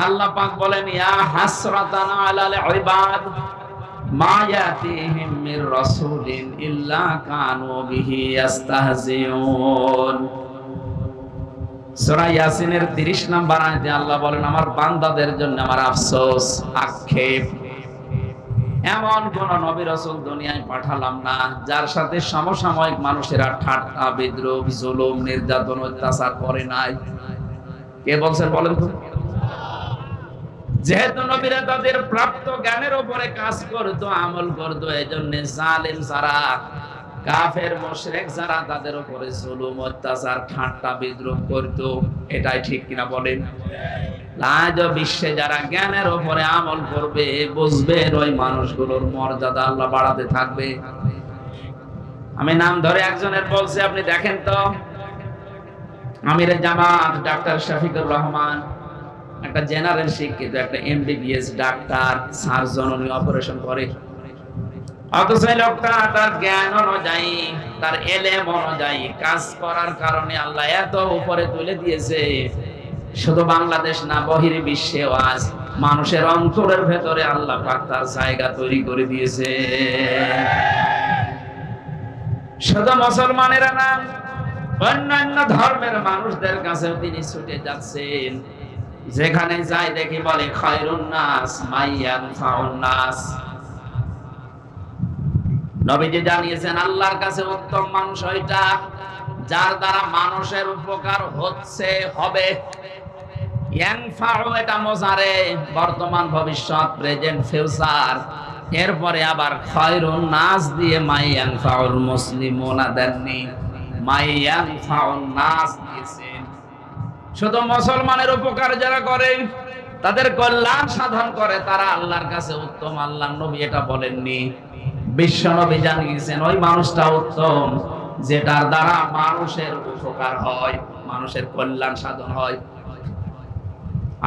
আল্লাহ পাক বলেন ইয়া হাসরাতান আলাল ইবাদ মা ইয়াতিহিম মির রাসূলিন ইল্লা কানু বিহি ইস্তাহজিউন। সূরা ইয়াসিনের 30 নম্বর আয়াতে আল্লাহ বলেন আমার বান্দাদের জন্য আমার আফসোস, আক্ষেপ, এমন কোন নবী রাসূল দুনিয়ায় পাঠালাম না যার সাথে সমসাময়িক মানুষেরা ঠাট্টা বিদ্রূপ জুলুম নির্যাতন অত্যাচার করে নাই। কে বলছেন বলেন তো? যেহেতু নবীরা তাদের প্রাপ্ত জ্ঞানের উপরে কাজ করতো, আমল করতো, এজন্য জালেম যারা, কাফের মুশরিক যারা তাদের উপরে জুলুম অত্যাচার ঠাট্টা বিদ্রূপ করতো। এটাই ঠিক কিনা বলেন? আজ বিশ্বে যারা জ্ঞানের উপরে আমল করবে, বুঝবেন ওই মানুষগুলোর মর্যাদা আল্লাহ বাড়াতে থাকবে। আমি নাম ধরে একজনের বলছি, আপনি দেখেন তো, আমিরে জামাত ডাক্তার শফিকুর রহমান, একটা জেনারেল শিক্ষিত, একটা এমবিবিএস ডাক্তার, সার্জন, উনি অপারেশন করে। অথচ লোকটা তার জ্ঞান অনুযায়ী, তার এলেম অনুযায়ী কাজ করার কারণে আল্লাহ এত উপরে তুলে দিয়েছে। শুধু বাংলাদেশ না, বহির বিশ্বেও আজ মানুষের অন্তরের ভেতরে আল্লাহ পাক তার জায়গা তৈরি করে দিয়েছে। শুধু মুসলমানেরা না, অন্যান্য ধর্মের মানুষদের কাছে তিনি ছুটে যাচ্ছেন। যেখানে যাই দেখি বলে খায়রুন নাস মাইয়ানফাউন নাস। নবীজি জানিয়েছেন আল্লাহর কাছে উত্তম মানুষ ওইটা যার দ্বারা মানুষের উপকার হচ্ছে, হবে। ইয়ানফাউ এটা মুজারে, বর্তমান ভবিষ্যৎ, প্রেজেন্ট ফিউচার। এরপরে আবার খায়রুন নাস দিয়ে মাইয়ানফাউল মুসলিমুনা দেননি, মাইয়ানফাউন নাস দিয়েছেন। শুধু মুসলমানের উপকার যারা করে, তাদের কল্যাণ সাধন করে, তারা আল্লাহর কাছে উত্তম। আল্লাহর নবী এটা বলেননি, বিশ্ব নবী জানিয়েছেন ওই মানুষটা উত্তম যেটার দ্বারা মানুষের উপকার হয়, মানুষের কল্যাণ সাধন হয়।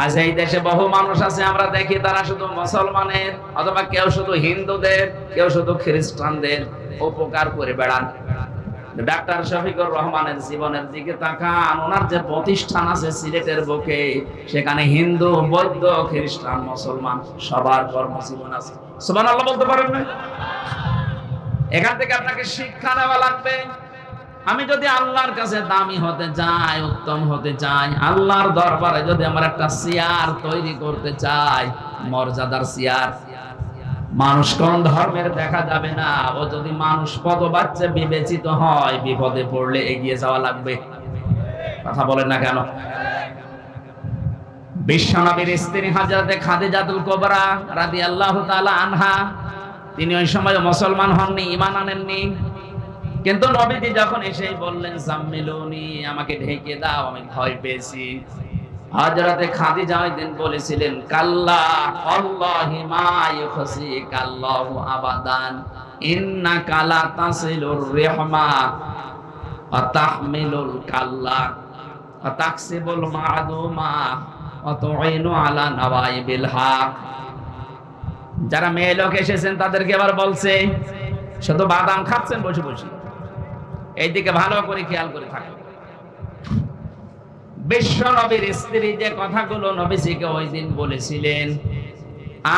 আজ এই দেশে বহু মানুষ আছে, আমরা দেখি তারা শুধু মুসলমানের, অথবা কেউ শুধু হিন্দুদের, কেউ শুধু খ্রিস্টানদের উপকার করে বেড়ান। ডাক্তার শফিকুর রহমানের জীবনের দিকে তাকান, ওনার যে প্রতিষ্ঠান আছে সিলেটের বুকে, সেখানে হিন্দু, বৌদ্ধ, খ্রিস্টান, মুসলমান সবার কর্মজীবন আছে। সুবহানাল্লাহ বলতে পারেন না? এখান থেকে আপনাকে শিক্ষা নেওয়া লাগবে। আমি যদি আল্লাহর কাছে দামি হতে চাই, উত্তম হতে চাই, আল্লাহর দরবারে যদি আমার একটা চেয়ার তৈরি করতে চাই, মর্যাদার চেয়ার, মানুষ কোন ধর্মের দেখা যাবে না, ও যদি মানুষ পদবাচ্যে বিবেচিত হয়, বিপদে পড়লে এগিয়ে যাওয়া লাগবে। কথা বলেন না কেন? বিশ্বনবীর স্ত্রী হযরতে খাদিজাতুল কুবরা রাদিয়াল্লাহু তাআলা আনহা, তিনি ওই সময় মুসলমান হননি, ঈমান আনেননি। কিন্তু নবীজি যখন এসে বললেন জাম্মিলুনি, আমাকে ঢেকে দাও, আমি ভয় পেয়েছি। হযরতে খাদিজা ওই দিন বলেছিলেন কাল্লা আল্লাহি মা ইউখসিকাল্লাহু আবাদান ইন্নাকা লা তাসিলুর রিহমা ওয়া তাহমিলুল কাল্লা ওয়া তাকসিবুল মা'দুমা ওয়া তুইনু আলা নাওয়াইবিল হক। যারা মেয়ে লোক এসেছেন তাদেরকে এবার বলছে, শুধু বাদাম খাচ্ছেন বসে বসে, এইদিকে ভালো করে খেয়াল করে থাকুন। বিশ্ব নবীর স্ত্রী যে কথাগুলো নবীজিকে ওই দিন বলেছিলেন,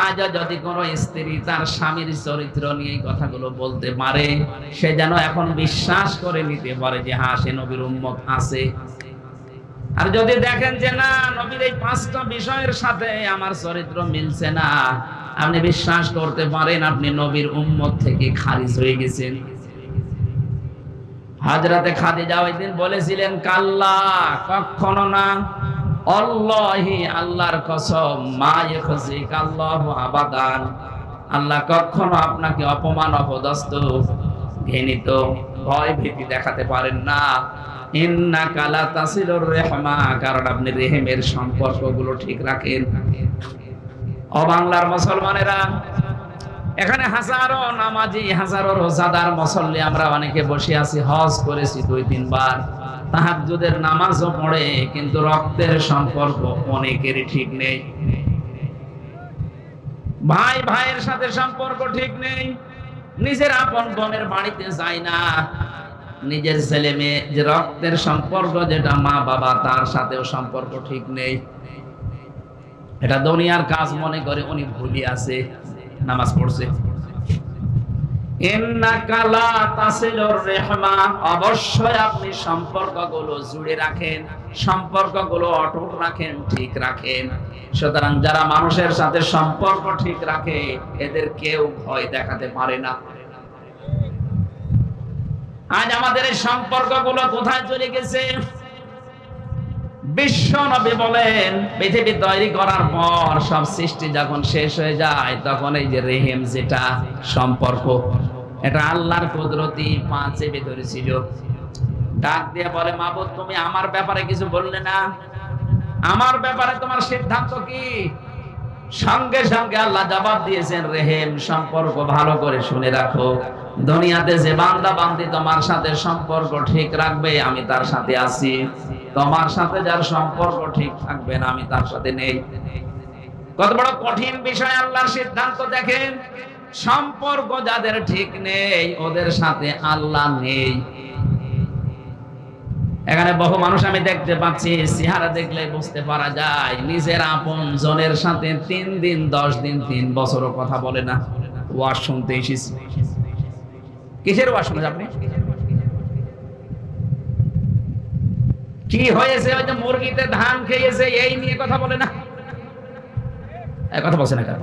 আজ যদি কোনো স্ত্রী তার স্বামীর চরিত্র নিয়ে এই কথাগুলো বলতে পারে, সে যেন এখন বিশ্বাস করে নিতে পারে যে হ্যাঁ, সে নবীর উম্মত আছে। আর যদি দেখেন যে না, নবীর এই 5টা বিষয়ের সাথে আমার চরিত্র মিলছে না, আপনি বিশ্বাস করতে পারেন আপনি নবীর উম্মত থেকে খারিজ হয়ে গেছেন। হযরতে খাদিজা ওই দিন বলেছিলেন কাল্লা, কখনো না, আল্লাহি, আল্লাহর কসম, মা ইউখসিকাল্লাহু আবাদান, আল্লাহ কখনো আপনাকে অপমান, অপদস্থ, ঘৃণিত, ভয় ভীতি দেখাতে পারেন না। ইন্নাকা লা তাসিলুর রিহমা, কারণ আপনি রেহেমের সম্পর্কগুলো ঠিক রাখেন। ও বাংলার মুসলমানেরা, এখানে হাজারো নামাজি, হাজারো রোজাদার মুসল্লি আমরা অনেকে বসে আছি, হজ করেছি 2-3 বার, তাহাজ্জুদের নামাজও পড়ে, কিন্তু রক্তের সম্পর্ক অনেকেরই ঠিক নেই। ভাই ভাইয়ের সাথে সম্পর্ক ঠিক নেই, নিজের আপন বোনের বাড়িতে যায় না, নিজের ছেলে মেয়ে যে রক্তের সম্পর্ক, যেটা মা বাবা, তার সাথেও সম্পর্ক ঠিক নেই। এটা দুনিয়ার কাজ মনে করে উনি ভুলি আছে, নামাজ পড়ছে। ইন্নাকা লা তাসিলুর রাহমা, অবশ্যই আপনি সম্পর্কগুলো জুড়ে রাখেন, সম্পর্কগুলো অটুট রাখেন, ঠিক রাখেন। সুতরাং যারা মানুষের সাথে সম্পর্ক ঠিক রাখে এদের কেউ ভয় দেখাতে পারে না। আজ আমাদের এই সম্পর্কগুলো কোথায় চলে গেছে? বিশ্ব নবী বলেন, পৃথিবী তৈরি করার পর সব সৃষ্টি যখন শেষ হয়ে যায় তখন এই যে রেহেম, যেটা সম্পর্ক, এটা আল্লাহর কুদরতি পা চেপে ধরেছিল। ডাক দিয়ে বলে, মাবুদ তুমি আমার ব্যাপারে কিছু বললে না, আমার ব্যাপারে তোমার সিদ্ধান্ত কি? সঙ্গে সঙ্গে আল্লাহ জবাব দিয়েছেন, রেহেম, সম্পর্ক ভালো করে শুনে রাখো। দুনিয়াতে যে বান্দা বান্দি তোমার সাথে সম্পর্ক ঠিক রাখবে আমি তার সাথে আছি, তোমার সাথে যার সম্পর্ক ঠিক থাকবে না আমি তার সাথে নেই। কত বড় কঠিন বিষয় আল্লাহর সিদ্ধান্ত দেখেন। সম্পর্ক যাদের ঠিক নেই ওদের সাথে আল্লাহ নেই। এখানে বহু মানুষ আমি দেখতে পাচ্ছি, চেহারা দেখলে বুঝতে পারা যায় নিজের আপন জনের সাথে 3 দিন 10 দিন 3 বছরও কথা বলে না। ওয়াজ শুনতে এসেছি। কিসের ওয়াজ শুনেন আপনি? কি হয়েছে? ওই যে মুরগিতে ধান খেয়েছে এই নিয়ে কথা বলে না। কথা বলছে না কেন?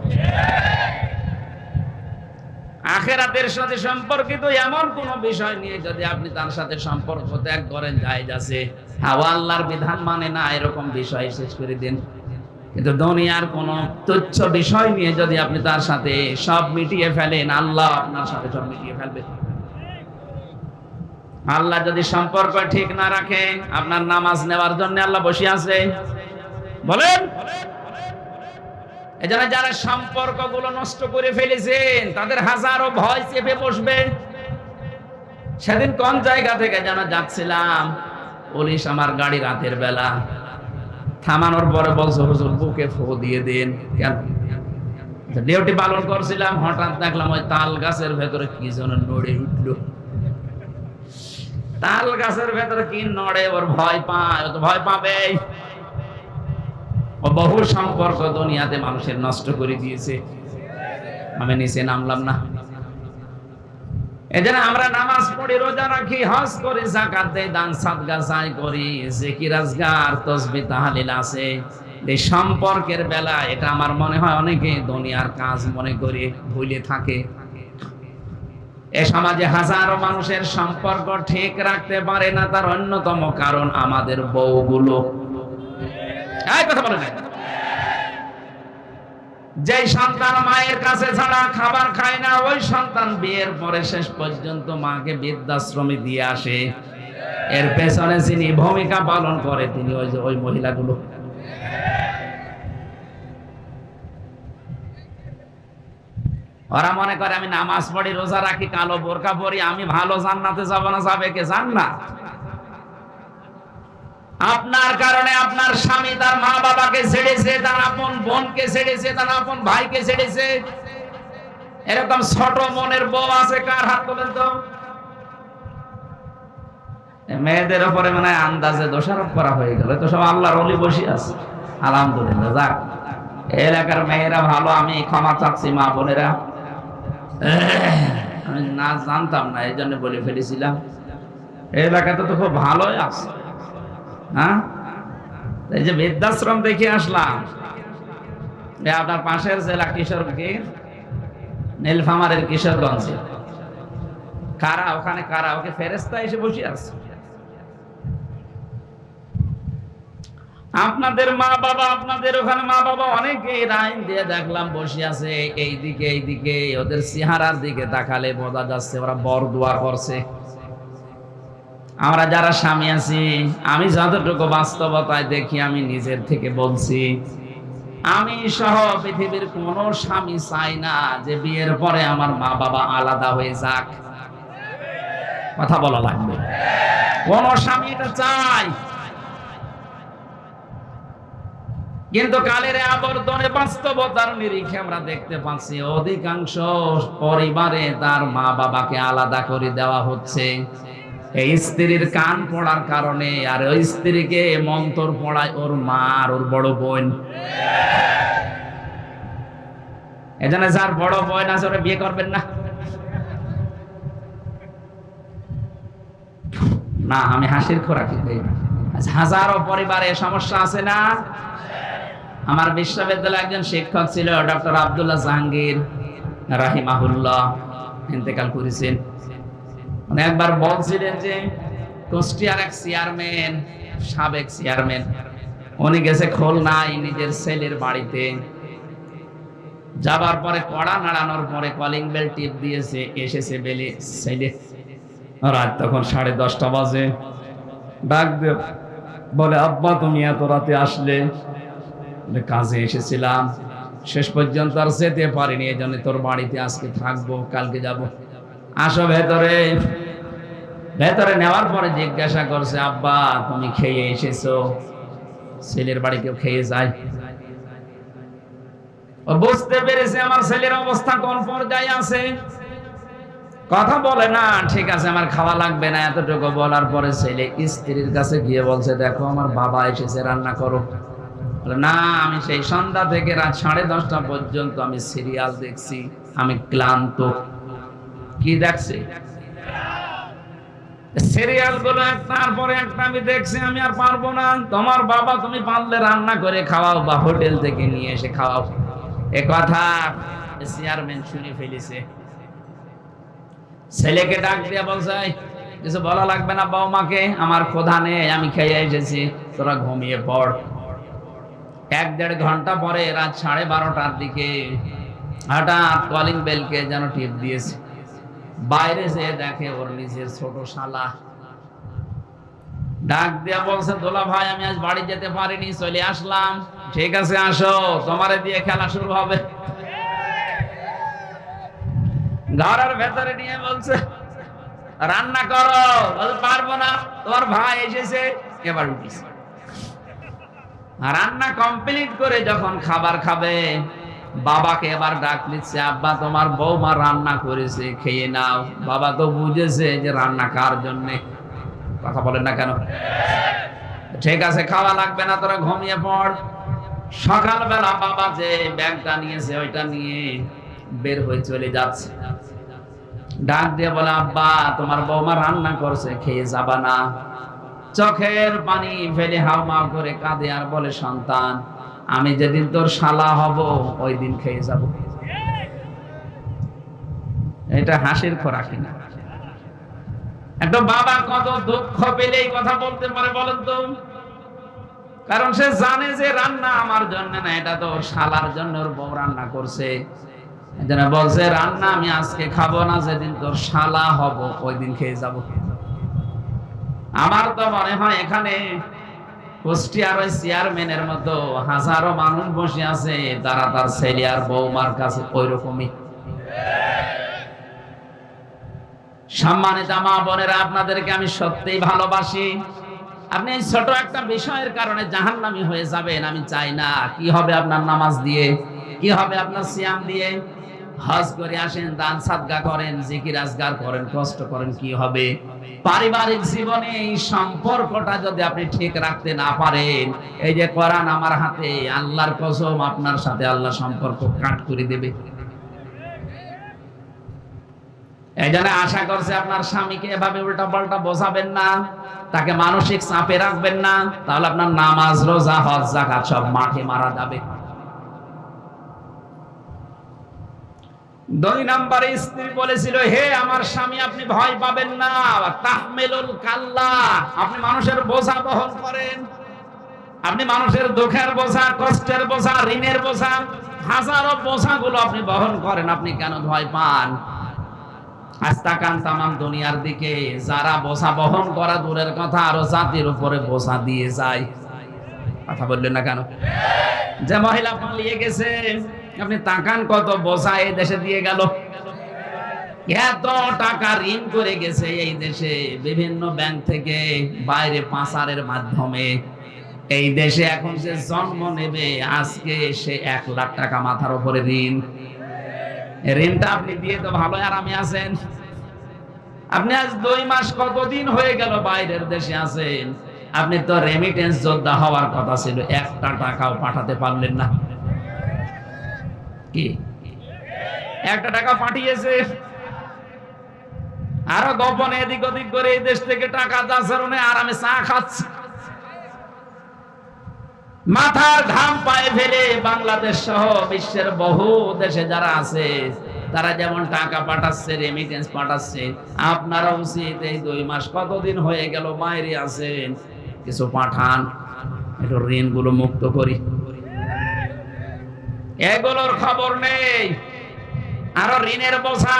আখিরাতের সাথে সম্পর্কিত এমন কোন বিষয় নিয়ে যদি আপনি তার সাথে সম্পর্ক ত্যাগ করেন, জায়েজ আছে। আল্লাহর বিধান মানে না এরকম বিষয় শেষ করে দিন। কিন্তু দুনিয়ার কোন তুচ্ছ বিষয় নিয়ে যদি আপনি তার সাথে সব মিটিয়ে ফেলেন, আল্লাহ আপনার সাথে সব মিটিয়ে ফেলবে। আল্লাহ যদি সম্পর্ক ঠিক না রাখে, আপনার নামাজ নেওয়ার জন্য আল্লাহ বসে আছে? বলেন। এজন্য যারা সম্পর্কগুলো নষ্ট করে ফেলেছেন তাদের হাজারো ভয় চেপে বসবে। সেদিন কোন জায়গা থেকে যেন যাচ্ছিলাম, পুলিশ আমার গাড়ি রাতের বেলা থামানোর পরে বলছে, হুজুর বুকে ফু দিয়ে দিন। কেন? ডিউটি পালন করছিলাম, হঠাৎ দেখলাম ওই তাল গাছের ভেতরে কি যেন নড়ে উঠলো। তাল গাছের ভেতরে কি নড়ে, ওর ভয় পায়, ও তো ভয় পাবে। ও বহু সম্পর্ক দুনিয়াতে মানুষের নষ্ট করে দিয়েছে। আমি নিচে নামলাম না। এজন্য আমরা নামাজ পড়ি, রোজা রাখি, হজ করি, যাকাত দেই, দান সাদকা চাই করি, জিকির আজকার তাসবিহ তাহলিল আছে। এই সম্পর্কের বেলা এটা আমার মনে হয় অনেকে দুনিয়ার কাজ মনে করে ভুলে থাকে। এ সমাজে হাজারো মানুষের সম্পর্ক ঠিক রাখতে পারে না, তার অন্যতম কারণ আমাদের বউগুলো। কথা বলে না। যে সন্তান মায়ের কাছে ছাড়া খাবার খায় না, ওই সন্তান বিয়ের পরে শেষ পর্যন্ত মাকে বৃদ্ধাশ্রমে দিয়ে আসে। এর পেছনে যিনি ভূমিকা পালন করে তিনি ওই মহিলাগুলো। ওরা মনে করে আমি নামাজ পড়ি, রোজা রাখি, কালো বোরকা পরি, আমি ভালো জান্নাতে যাব না। যাবে কে? জান্নাত। আপনার কারণে আপনার স্বামী তার মা বাবাকে ছেড়েছে, তার আপন বোনকে ছেড়েছে, তার আপন ভাইকে ছেড়েছে। এরকম ছোট মনের বউ আছে কার? হাত তোলেন তো। মেয়েদের উপরে মানে আন্দাজে দোষারোপ করা হয়ে গেল। তো সব আল্লাহর ওলি বসে আছে। আলহামদুলিল্লাহ, যাক এলাকার মেয়েরা ভালো, আমি ক্ষমা চাচ্ছি মা বোনেরা। আমি না জানতাম না, এই জন্য বলে ফেলেছিলাম। এলাকাতে তো খুব ভালোই আছে। হ্যাঁ, এই যে বৃদ্ধাশ্রম দেখে আসলাম, আপনার পাশের জেলা কিশোরগঞ্জ, নীলফামারীর কিশোরগঞ্জে কারা, ওখানে কারা, ওকে ফেরেশতা এসে বসে আছে। আপনাদের মা বাবা, আপনাদের ওখানে মা বাবা অনেকে লাইন দিয়ে দেখলাম বসে আছে এইদিকে এইদিকে। ওদের চেহারার দিকে তাকালে বোঝা যাচ্ছে ওরা বরদোয়া করছে। আমরা যারা স্বামী আছি, আমি যতটুকু বাস্তবতায় দেখি, আমি নিজের থেকে বলছি, আমি সহ পৃথিবীর কোন স্বামী চাই না যে বিয়ের পরে আমার মা বাবা আলাদা হয়ে যাক। কথা বলা লাগবে। কোন স্বামী এটা চায়? কিন্তু কালের আবর্তনে বাস্তবতার নিরিখে আমরা দেখতে পাচ্ছি অধিকাংশ পরিবারে তার মা বাবাকে আলাদা করে দেওয়া হচ্ছে। এই স্ত্রীর কান পড়ার কারণে, আর ওই স্ত্রীকে মন্তর পড়ায় ওর মা আর ওর বড় বোন। এজন্য যার বড় বোন আছে ওরা বিয়ে করবেন না। না, আমি হাসির খোরাকি দেই। হাজারো পরিবারে সমস্যা আছে না? আমার বিশ্ববিদ্যালয়ে একজন শিক্ষক ছিল, ডক্টর আব্দুল্লাহ জাহাঙ্গীর রাহিমাহুল্লাহ, ইন্তেকাল করেছেন। উনি একবার বলছিলেন যে কুষ্টিয়ার এক চেয়ারম্যান, সাবেক চেয়ারম্যান, উনি গেছে খুলনায় নিজের ছেলের বাড়িতে। যাবার পরে কড়া নাড়ানোর পরে কলিং বেল টিপ দিয়েছে, এসেছে বেলে ছেলে। রাত তখন 10:30 বাজে। ডাক দে বলে, আব্বা তুমি এত রাতে আসলে? কাজে এসেছিলাম, শেষ পর্যন্ত আর যেতে পারিনি, এই জন্য তোর বাড়িতে আজকে থাকবো, কালকে যাব। আসো ভেতরে। ভেতরে নেওয়ার পরে জিজ্ঞাসা করছে, আব্বা তুমি খেয়ে এসেছো? ছেলের বাড়ি কেউ খেয়ে যায়? ও বুঝতে পেরেছে আমার ছেলের অবস্থা কোন পর্যায়ে আছে। কথা বলে না, ঠিক আছে আমার খাওয়া লাগবে না, এতটুকু বলার পরে ছেলে স্ত্রীর কাছে গিয়ে বলছে, দেখো আমার বাবা এসেছে, রান্না করো। না, আমি সেই সন্ধ্যা থেকে রাত 10:30 পর্যন্ত আমি সিরিয়াল দেখছি, আমি ক্লান্ত। কি দেখছি? সিরিয়াল গুলো একটার পরে একটা আমি দেখছি, আমি আর পারবো না। তোমার বাবা তুমি পারলে রান্না করে খাওয়াও বা হোটেল থেকে নিয়ে এসে খাওয়াও। এ কথা চেয়ারম্যান শুনে ফেলেছে। ছেলেকে ডাক দিয়ে বলছে, কিছু বলা লাগবে না বৌমাকে, আমার ক্ষুধা নেই, আমি খেয়ে এসেছি, তোরা ঘুমিয়ে পড়। 1-1.5 ঘন্টা পরে রাত 12:30টার দিকে হঠাৎ কলিং বেলকে যেন টিপ দিয়েছে। বাইরে যেয়ে দেখে ওর নিজের ছোট শালা। ডাক দিয়া বলছে, দোলা ভাই আমি আজ বাড়ি যেতে পারিনি, চলে আসলাম। ঠিক আছে আসো, তোমারে দিয়ে খেলা শুরু হবে। ঘরের ভেতরে নিয়ে বলছে, রান্না করো। বলছে পারবো না, তোমার ভাই এসেছে। এবার উঠিস। রান্না কমপ্লিট করে যখন খাবার খাবে, বাবাকে এবার ডাক দিচ্ছে, আব্বা তোমার বৌমা রান্না করেছে, খেয়ে নাও। বাবা তো বুঝেছে যে রান্না কার জন্য। কথা বলেন না কেন? ঠিক আছে খাওয়া লাগবে না, তোরা ঘুমিয়ে পড়। সকালবেলা বাবা যে ব্যাগটা নিয়েছে ওইটা নিয়ে বের হয়ে চলে যাচ্ছে। ডাক দিয়ে বলে, আব্বা তোমার বৌমা রান্না করছে, খেয়ে যাবা না? চোখের পানি ফেলে হাউমাউ করে কাঁদে আর বলে, সন্তান আমি যেদিন তোর শালা হব ওই দিন খেয়ে যাব। এটা হাসির খোরাকি না? একটা বাবা কত দুঃখ পেলে এই কথা বলতে পারে বলেন তো? কারণ সে জানে যে রান্না আমার জন্য না, এটা তো ওর শালার জন্য ওর বউ রান্না করছে। এজন্য বলছে, রান্না আমি আজকে খাবো না, যেদিন তোর শালা হব ওই দিন খেয়ে যাব। আমার তো মনে হয় এখানে কুষ্টিয়ার ওই চেয়ারম্যানের মতো হাজারো মানুষ বসে আছে, তারা তার ছেলে আর বৌমার কাছে ওই রকমই। সম্মানিত মা বোনেরা, আপনাদেরকে আমি সত্যিই ভালোবাসি। আপনি এই ছোট একটা বিষয়ের কারণে জাহান্নামী হয়ে যাবেন, আমি চাই না। কি হবে আপনার নামাজ দিয়ে? কি হবে আপনার সিয়াম দিয়ে? হজ করে আসেন, দান সাদকা করেন, জিকির আজগার করেন, কষ্ট করেন, কি হবে? পারিবারিক জীবনে এই সম্পর্কটা যদি আপনি ঠিক রাখতে না পারেন, এই যে কোরআন আমার হাতে, আল্লাহর কসম আপনার সাথে আল্লাহ সম্পর্ক কাট করে দেবে। এই জন্য আশা করছে আপনার স্বামীকে এভাবে উল্টা পাল্টা বোঝাবেন না, তাকে মানসিক চাপে রাখবেন না, তাহলে আপনার নামাজ, রোজা, হজ, যাকাত সব মাঠে মারা যাবে। 2 নম্বরে স্ত্রী বলেছিল, হে আমার স্বামী আপনি ভয় পাবেন না, তাহমিলুল কাল্লা, আপনি মানুষের বোঝা বহন করেন। আপনি মানুষের দুঃখের বোঝা, কষ্টের বোঝা, ঋণের বোঝা, হাজারো বোঝাগুলো আপনি বহন করেন, আপনি কেন ভয় পান? আজ তাকান তামাম দুনিয়ার দিকে, যারা বোঝা বহন করা দূরের কথা, আরো জাতির উপরে বোঝা দিয়ে যায়। কথা বললেন না কেন? যে মহিলা পালিয়ে গেছে, আপনি তাকান কত বোঝা এই দেশে দিয়ে গেল। এত টাকা ঋণ করে গেছে এই দেশে বিভিন্ন ব্যাংক থেকে, বাইরে পাচারের মাধ্যমে। এই দেশে এখন যে জন্ম নেবে আজকে, সে 1 লাখ টাকা মাথার উপরে ঋণ। ঋণটা আপনি দিয়ে তো ভালো আরামে আছেন। আপনি আজ 2 মাস কতদিন হয়ে গেল বাইরের দেশে আছেন, আপনি তো রেমিটেন্স যোদ্ধা হওয়ার কথা ছিল, 1টা টাকাও পাঠাতে পারলেন না। কি একটা টাকা পাঠিয়েছে, আরো গোপনে এদিক ওদিক করে এই দেশ থেকে টাকা যাচ্ছে, আরামে চা খাচ্ছে। মাথার ঘাম পায়ে ফেলে বাংলাদেশ সহ বিশ্বের বহু দেশে যারা আছে তারা যেমন টাকা পাঠাচ্ছে, রেমিটেন্স পাঠাচ্ছে, আপনারা উচিত এই 2 মাস কতদিন হয়ে গেল বাইরে আছেন, কিছু পাঠান, একটু ঋণগুলো মুক্ত করি। এগুলোর খবর নেই। আরো ঋণের বোঝা,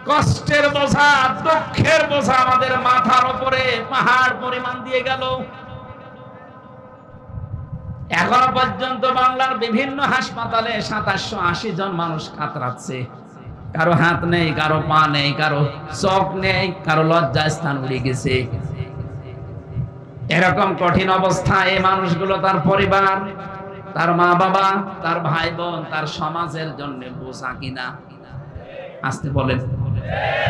কষ্টের বোঝা, দুঃখের বোঝা আমাদের মাথার উপরে পাহাড় পরিমাণ দিয়ে গেল। এখনো পর্যন্ত বাংলার বিভিন্ন হাসপাতালে 2780 জন মানুষ কাতরাচ্ছে। কারো হাত নেই, কারো পা নেই, কারো চোখ নেই, কারো লজ্জা স্থান উড়ে গেছে। এরকম কঠিন অবস্থায় এই মানুষগুলো তার পরিবার, তার মা বাবা, তার ভাই বোন, তার সমাজের জন্য বোঝা কিনা? আসতে বলেন।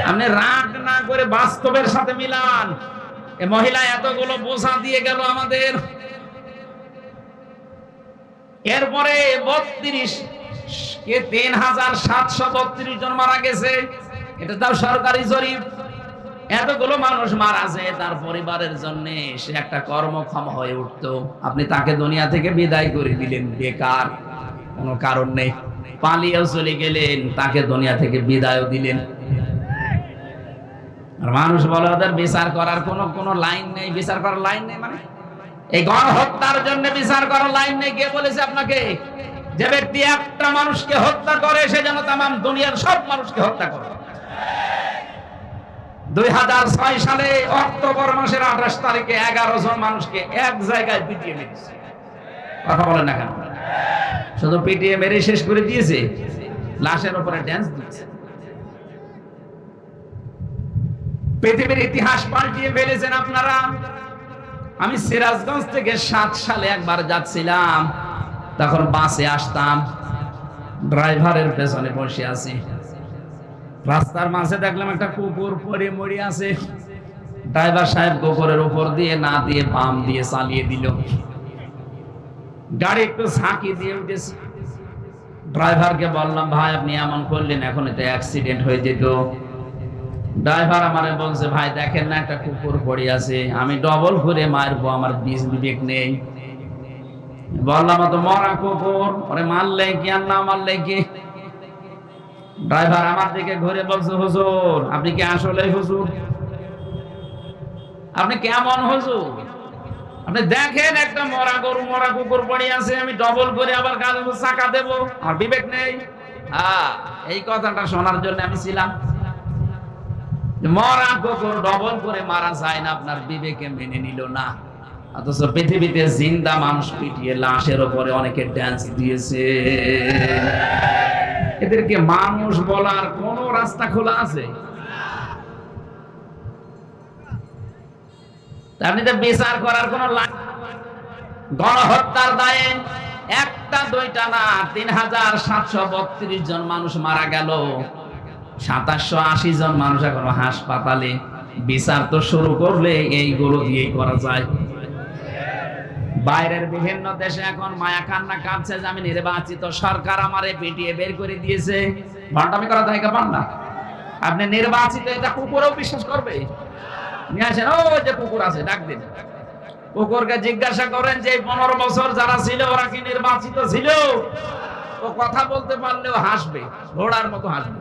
আপনি রাগ না করে বাস্তবের সাথে মিলান। এই মহিলা এতগুলো বোঝা দিয়ে গেল আমাদের। এরপরে 3732 জন মারা গেছে, এটা তাও সরকারি জরিপ। এতগুলো মানুষ মারা যায়, তার পরিবারের জন্য সে একটা কর্মক্ষম হয়ে উঠতো, আপনি তাকে দুনিয়া থেকে বিদায় করে দিলেন বেকার, কোনো কারণ নেই, পালিয়েও চলে গেলেন, তাকে দুনিয়া থেকে বিদায়ও দিলেন। আর মানুষ বলে ওদের বিচার করার কোনো লাইন নেই। বিচার করার লাইন নেই মানে এই গণহত্যার জন্য বিচার করার লাইন নেই। কে বলেছে আপনাকে? যে ব্যক্তি একটা মানুষকে হত্যা করে সে যেন তামাম দুনিয়ার সব মানুষকে হত্যা করে। 2006 সালে অক্টোবর মাসের 28 তারিখে 11 জন মানুষকে এক জায়গায় পিটিয়ে মেরেছে। কথা বলেন না কেন? শুধু পিটিয়ে মেরে শেষ করে দিয়েছে, লাশের উপরে ড্যান্স দিয়েছে। পৃথিবীর ইতিহাস পাল্টিয়ে ফেলেছেন আপনারা। আমি সিরাজগঞ্জ থেকে 7 সালে একবার যাচ্ছিলাম, তখন বাসে আসতাম, ড্রাইভারের পেছনে বসে আছি, রাস্তার মাঝে দেখলাম একটা কুকুর পড়ে মরে আছে। ড্রাইভার সাহেব কুকুরের উপর দিয়ে না দিয়ে বাম দিয়ে চালিয়ে দিল, গাড়ি একটু ঝাঁকি দিয়ে উঠেছে। ড্রাইভারকে বললাম, ভাই আপনি এমন করলেন, এখন এটা অ্যাক্সিডেন্ট হয়ে যেত। ড্রাইভার আমারে বলছে, ভাই দেখেন না একটা কুকুর পড়ে আছে, আমি ডবল করে মারবো, আমার বিবেক নেই। বললাম তো মরা কুকুর, ওরে মারলে কি আর না মারলে কি? ড্রাইভার আমার দিকে ঘুরে বলছে, হুজুর আপনি কি আসলে হুজুর? আপনি কেমন হুজুর? আপনি দেখেন একটা মরা গরু মরা কুকুর পড়ে আছে, আমি ডবল করে আবার গাড়ি চাকা দেবো, আমার বিবেক নেই? হ্যাঁ, এই কথাটা শোনার জন্য আমি ছিলাম। মরা কুকুর ডবল করে মারা যায় না, আপনার বিবেকে মেনে নিল না। অথচ পৃথিবীতে জিন্দা মানুষ পিটিয়ে লাশের উপরে অনেকে ড্যান্স দিয়েছে। এদেরকে মানুষ বলার কোন রাস্তা খোলা আছে? আপনি তো বিচার করার কোন গণহত্যার দায়ে একটা দুইটা না 3732 জন মানুষ মারা গেল, 2780 জন মানুষ এখনো হাসপাতালে। বিচার তো শুরু করলে এইগুলো দিয়েই করা যায়। বাইরের বিভিন্ন দেশে এখন মায়া কান্না কাঁদছে যে আমি নির্বাচিত, সরকার আমারে পিটিয়ে বের করে দিয়েছে। ভণ্ডামি করা জায়গা পান না। আপনি নির্বাচিত, এটা কুকুরও বিশ্বাস করবে? নিয়ে আসেন, ও যে কুকুর আছে ডাক দিন। কুকুরকে জিজ্ঞাসা করেন যে 15 বছর যারা ছিল ওরা কি নির্বাচিত ছিল? ও কথা বলতে পারলেও হাসবে, ঘোড়ার মতো হাসবে।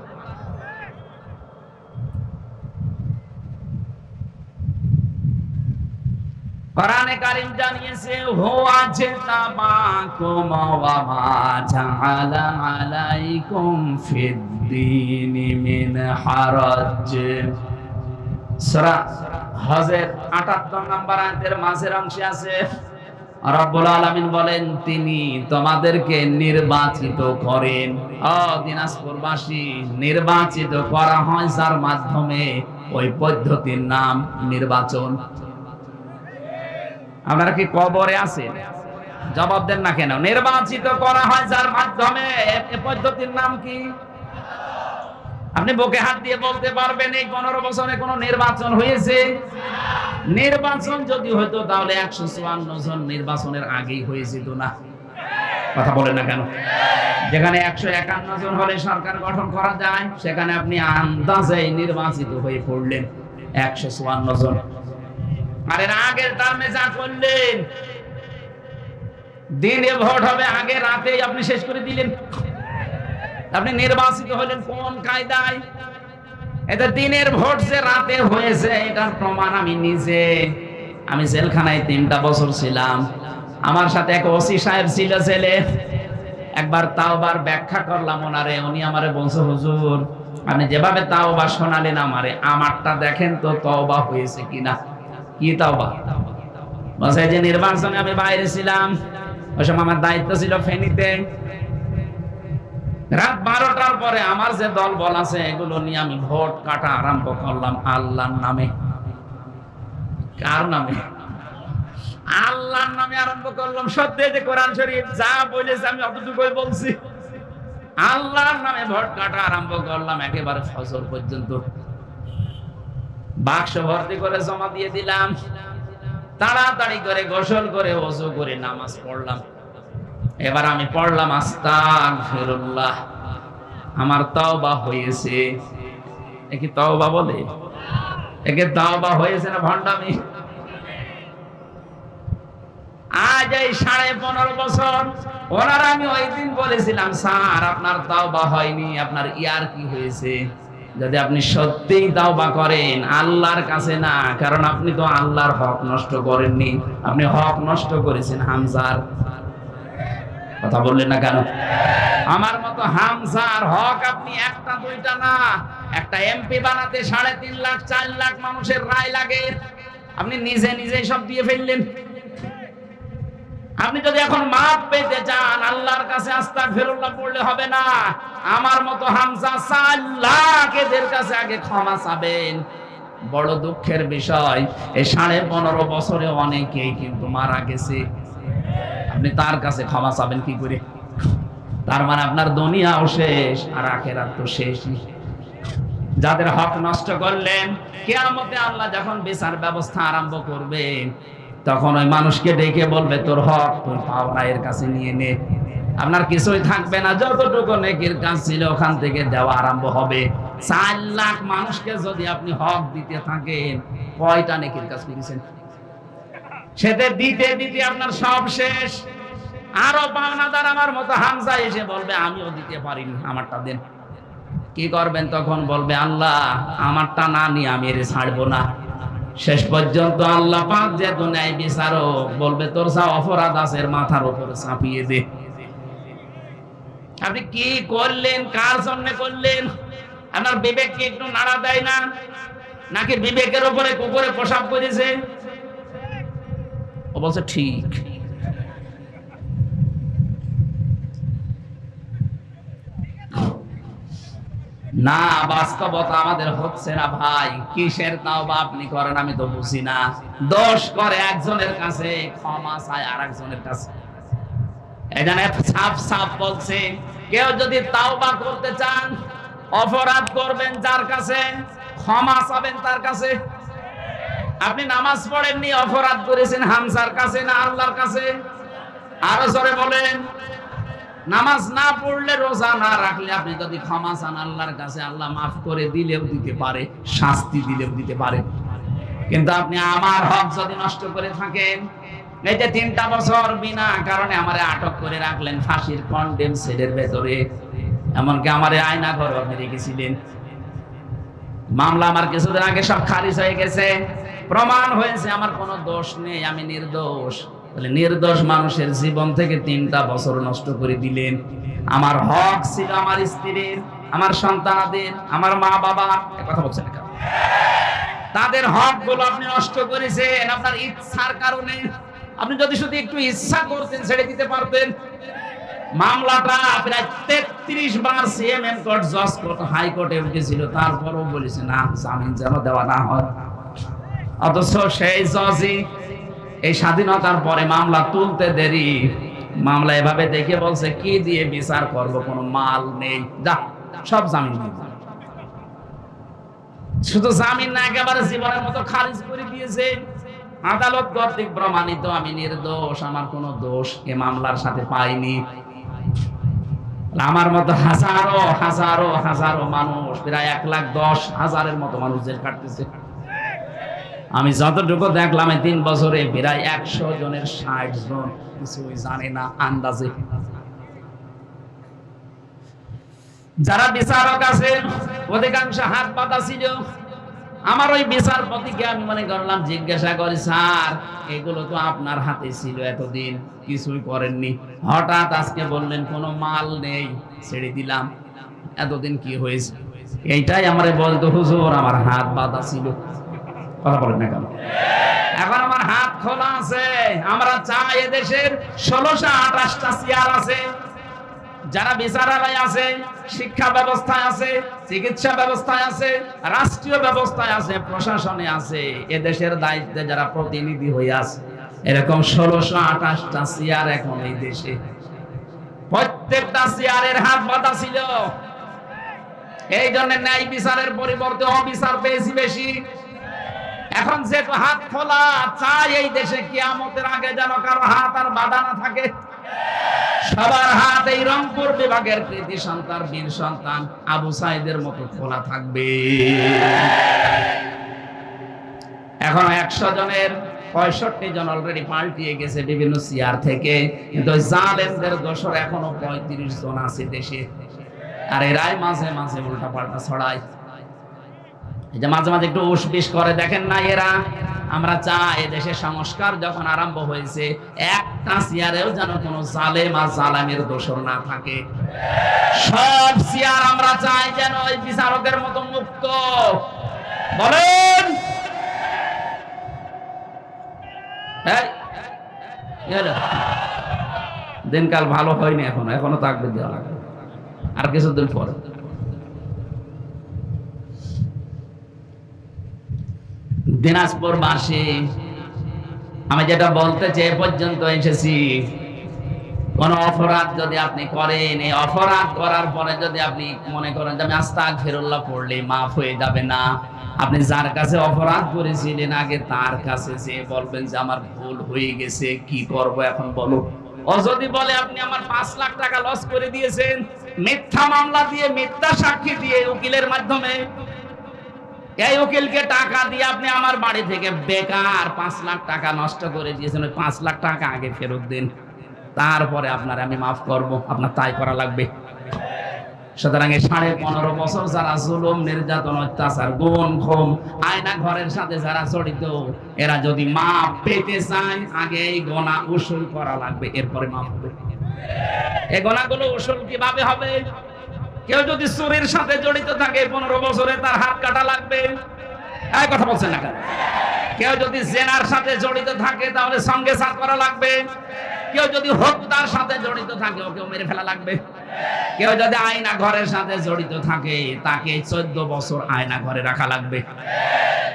কোরআনে কারীম জানিয়েছে, হুয়া জিতাবাকুম ওয়া মা জাআলা আলাইকুম ফিদ-দীনি মিন হারাজ। সূরা হজের 78 নম্বর আয়াতের মাঝের অংশে আছে, রব্বুল আলামিন বলেন তিনি তোমাদেরকে নির্বাচিত করেন। দিনাজপুরবাসী, নির্বাচিত করা হয় যার মাধ্যমে, ওই পদ্ধতির নাম নির্বাচন। আপনারা কি কবরে আছেন? জবাব দেন না কেন? নির্বাচিত করা হয় যার মাধ্যমে, এই পদ্ধতির নাম কি? আপনি বুকে হাত দিয়ে বলতে পারবেন এই 15 বছরে কোন নির্বাচন হয়েছে? নির্বাচন যদি হতো তাহলে 154 জন নির্বাচনের আগেই হয়ে যেত না? কথা বলেন না কেন? যেখানে 151 জন হলে সরকার গঠন করা যায়, সেখানে আপনি আন্দাজে নির্বাচিত হয়ে পড়লেন 154 জন। আর এর আগের টার্মে যা করলেন, দিনে ভোট হবে, আগে রাতেই আপনি শেষ করে দিলেন। আপনি নির্বাচিত হলেন কোন কায়দায়? এটা দিনের ভোট যে রাতে হয়েছে, এটার প্রমাণ আমি নিজে। আমি জেলখানায় 3টা বছর ছিলাম। আমার সাথে এক ওসি সাহেব ছিল জেলে। একবার তাওবার ব্যাখ্যা করলাম ওনারে, উনি আমারে বলছে, হুজুর আপনি যেভাবে তাওবা শোনালেন আমারে, আমারটা দেখেন তো তওবা হয়েছে কিনা। কি তাওবা? বলছে যে নির্বাচনে আমি বাইরে ছিলাম, ওই সময় আমার দায়িত্ব ছিল ফেনীতে। রাত 12টার পরে আমার যে দল বল আছে, এগুলো নিয়ে আমি ভোট কাটা আরম্ভ করলাম আল্লাহর নামে। কার নামে? আল্লাহর নামে আরম্ভ করলাম। সত্যি যে কোরআন শরীফ যা বলেছে আমি অতটুকুই বলছি। আল্লাহর নামে ভোট কাটা আরম্ভ করলাম একেবারে ফজর পর্যন্ত। বাক্স ভর্তি করে জমা দিয়ে দিলাম। তাড়াতাড়ি করে গোসল করে ওযু করে নামাজ পড়লাম। এবার আমি পড়লাম আস্তাগফিরুল্লাহ, আমার তাওবা হয়েছে। একে তাওবা বলে? একে তাওবা হয়েছে না ভণ্ডামি? আজ এই 15.5 বছর ওনারা, আমি ওই দিন বলেছিলাম, স্যার আপনার তাওবা হয়নি, আপনার ইয়ার কি হয়েছে? যদি আপনি সত্যিই তাওবা করেন, আল্লাহর কাছে না, কারণ আপনি তো আল্লাহর হক নষ্ট করেননি, আপনি হক নষ্ট করেছেন হামজার। কথা বললেন না কেন? আমার মতো হামজার হক আপনি একটা দুইটা না, একটা এমপি বানাতে 3.5 লাখ 4 লাখ মানুষের রায় লাগে। আপনি নিজে নিজেই সব দিয়ে ফেললেন। আপনি যদি এখন মাপ পেতে চান, আল্লাহর কাছে আস্তাগফিরুল্লাহ পড়লে হবে না। আমার মতো হামজা 4 লাখ এদের কাছে আগে ক্ষমা চাবেন। বড় দুঃখের বিষয়, এই 15.5 বছরে অনেকেই কিন্তু মারা গেছে। আপনি তার কাছে ক্ষমা চাবেন কি করে? তার মানে আপনার দুনিয়াও শেষ আর আখিরাত তো শেষই। যাদের হক নষ্ট করলেন, কিয়ামতে আল্লাহ যখন বিচার ব্যবস্থা আরম্ভ করবে, তখন ওই মানুষকে ডেকে বলবে, তোর হক তুই পাও না, এর কাছে নিয়ে নে। আপনার কিছুই থাকবে না, যতটুকু নেকির কাজ ছিল ওখান থেকে দেওয়া আরম্ভ হবে। 4 লাখ মানুষকে যদি আপনি হক দিতে থাকেন, কয়টা নেকির কাজ করেছেন? সেটা দিতে দিতে আপনার সব শেষ। আরো পাওনাদার আমার মতো হামজা এসে বলবে, আমিও দিতে পারিনি, আমারটা দেন। কি করবেন তখন? বলবে, আল্লাহ আমারটা না নিয়ে আমি এর ছাড়বো না। শেষ পর্যন্ত আল্লাহ পাক যে দুনিয়ায় বিচারক, বলবে তোর যা অপরাধ আছে এর মাথার উপরে চাপিয়ে দে। আপনি কি করলেন? কার জন্য করলেন? আপনার বিবেক কি একটু নাড়া দেয় না? নাকি বিবেকের উপরে কুকুরে প্রসাব করেছে? ও বলছে ঠিক। না, বাস্তবতা আমাদের হচ্ছে না ভাই। কিসের তাওবা আপনি করেন আমি তো বুঝি না। দোষ করে একজনের কাছে, ক্ষমা চায় আরেকজনের কাছে। এখানে সাফ সাফ বলছে, কেউ যদি তাওবা করতে চান, অপরাধ করবেন যার কাছে, ক্ষমা চাবেন তার কাছে। আপনি নামাজ পড়েননি, অপরাধ করেছেন হামজার কাছে না আল্লাহর কাছে? আরো জোরে বলেন। নামাজ না পড়লে, রোজা না রাখলে আপনি যদি ক্ষমা চান আল্লাহর কাছে, আল্লাহ মাফ করে দিলেও দিতে পারে, শাস্তি দিলেও দিতে পারে। কিন্তু আপনি আমার হক যদি নষ্ট করে থাকেন, এই যে 3টা বছর বিনা কারণে আমারে আটক করে রাখলেন ফাঁসির কন্ডেম সেলের ভেতরে, এমনকি আমারে আয়না ঘরে আপনি রেখেছিলেন। মামলা আমার কিছুদিন আগে সব খারিজ হয়ে গেছে, প্রমাণ হয়েছে আমার কোনো দোষ নেই, আমি নির্দোষ। তাহলে নির্দোষ মানুষের জীবন থেকে 3টা বছর নষ্ট করে দিলেন। আমার হক ছিল আমার স্ত্রীর, আমার সন্তানদের, আমার মা বাবা, কথা বলছেন না, তাদের হক গুলো আপনি নষ্ট করেছেন আপনার ইচ্ছার কারণে। আপনি যদি শুধু একটু ইচ্ছা করতেন ছেড়ে দিতে পারতেন। মামলাটা প্রায় 33 বার সিএমএম কোর্ট, জজ কোর্ট, হাইকোর্টে উঠেছিল, তারপরও বলেছে না, জামিন যেন দেওয়া না হয়। অথচ সেই জজই এই স্বাধীনতার পরে মামলা তুলতে দেরি, মামলা এভাবে দেখে বলছে কি দিয়ে বিচার করব, কোনো মাল নেই, যা সব জামিন দিন। শুধু জামিন না, একেবারে জীবনের মতো খারিজ করে দিয়েছে। আদালত কর্তৃক প্রমাণিত আমি নির্দোষ, আমার কোনো দোষ এ মামলার সাথে পাইনি। আমার মতো হাজারো হাজারো হাজারো মানুষ, প্রায় 1,10,000-এর মতো মানুষ জেল কাটতেছে। আমি যতটুকু দেখলাম এই 3 বছরে প্রায় 100 জনের 60 জন কিছুই জানে না আন্দাজে। যারা বিচারক আছে অধিকাংশ হাত পাতা ছিল। আমার ওই বিচারপতিকে আমি মনে করলাম জিজ্ঞাসা করি, স্যার এগুলো তো আপনার হাতে ছিল এতদিন, কিছুই করেননি, হঠাৎ আজকে বললেন কোনো মাল নেই, ছেড়ে দিলাম, এতদিন কি হয়েছে? এইটাই আমারে বলতো, হুজুর আমার হাত বাঁধা ছিল। কথা বলেন না কেন? এখন আমার হাত খোলা আছে। আমরা চাই এদেশের 1628টা চেয়ার আছে, যারা বিচারালয় আছে, শিক্ষা ব্যবস্থায় আছে, চিকিৎসা ব্যবস্থায় আছে, রাষ্ট্রীয় ব্যবস্থায় আছে, প্রশাসনে আছে, এদেশের দায়িত্বে যারা প্রতিনিধি হয়ে আছে, এরকম 1628টা চেয়ার এখন এই দেশে। প্রত্যেকটা চেয়ারের হাত বাঁধা ছিল। এই জন্য ন্যায় বিচারের পরিবর্তে অবিচার পেয়েছি বেশি। এখন যেহেতু হাত খোলা, চাই এই দেশে কিয়ামতের আগে যেন কারো হাত আর বাঁধা না থাকে। সবার হাত এই রংপুর বিভাগের কৃতি সন্তান, বীর সন্তান আবু সাইদের মতো খোলা থাকবে। এখন 100 জনের 65 জন অলরেডি পাল্টিয়ে গেছে বিভিন্ন চেয়ার থেকে, কিন্তু জালেমদের দোসর এখনো 35 জন আছে দেশে। আর এরাই মাঝে মাঝে উল্টা পাল্টা ছড়ায়। এই যে মাঝে মাঝে একটু উসবিস করে, দেখেন না এরা। আমরা চাই দেশে সংস্কার যখন আরম্ভ হয়েছে, একটা চেয়ারেও যেন কোনো জালেম আর জালামের দোসর না থাকে। সব চেয়ার আমরা চাই যেন ওই বিচারকের মতো মুক্ত। বলেন দিনকাল ভালো হয়নি, এখনো তাকবীর দেওয়া লাগবে আর কিছুদিন পরে। দিনাজপুরবাসী, আমি যেটা বলতে চেয়ে পর্যন্ত এসেছি, কোন অপরাধ যদি আপনি করেন, এই অপরাধ করার পরে যদি আপনি মনে করেন যে আমি আস্তাগফিরুল্লাহ পড়লে মাফ হয়ে যাবে না, আপনি যার কাছে অপরাধ করেছিলেন আগে তার কাছে যে বলবেন যে আমার ভুল হয়ে গেছে, কি করব এখন বলো। ও যদি বলে আপনি আমার 5 লাখ টাকা লস করে দিয়েছেন, মিথ্যা মামলা দিয়ে, মিথ্যা সাক্ষী দিয়ে, উকিলের মাধ্যমে, এই উকিলকে টাকা দিয়ে আপনি আমার বাড়ি থেকে বেকার 5 লাখ টাকা নষ্ট করে দিয়েছেন, ওই 5 লাখ টাকা আগে ফেরত দিন, তারপরে আপনার আমি মাফ করব। আপনার তাই করা লাগবে। সুতরাং এই 15.5 বছর যারা জুলুম, নির্যাতন, অত্যাচার, গুম, খুন, আয়না ঘরের সাথে যারা জড়িত, এরা যদি মাফ পেতে চায় আগে এই গোনা উসুল করা লাগবে, এরপরে মাফ হবে। এই গোনাগুলো উসুল কিভাবে হবে? কেউ যদি চুরির সাথে জড়িত থাকে 15 বছরে তার হাত কাটা লাগবে। এই কথা বলছেন না কেন? কেউ যদি জেনার সাথে জড়িত থাকে তাহলে সঙ্গে সাথ করা লাগবে। কেউ যদি হত্যার সাথে জড়িত থাকে ওকেও মেরে ফেলা লাগবে। কেউ যদি আয়না ঘরের সাথে জড়িত থাকে তাকে 14 বছর আয়না ঘরে রাখা লাগবে।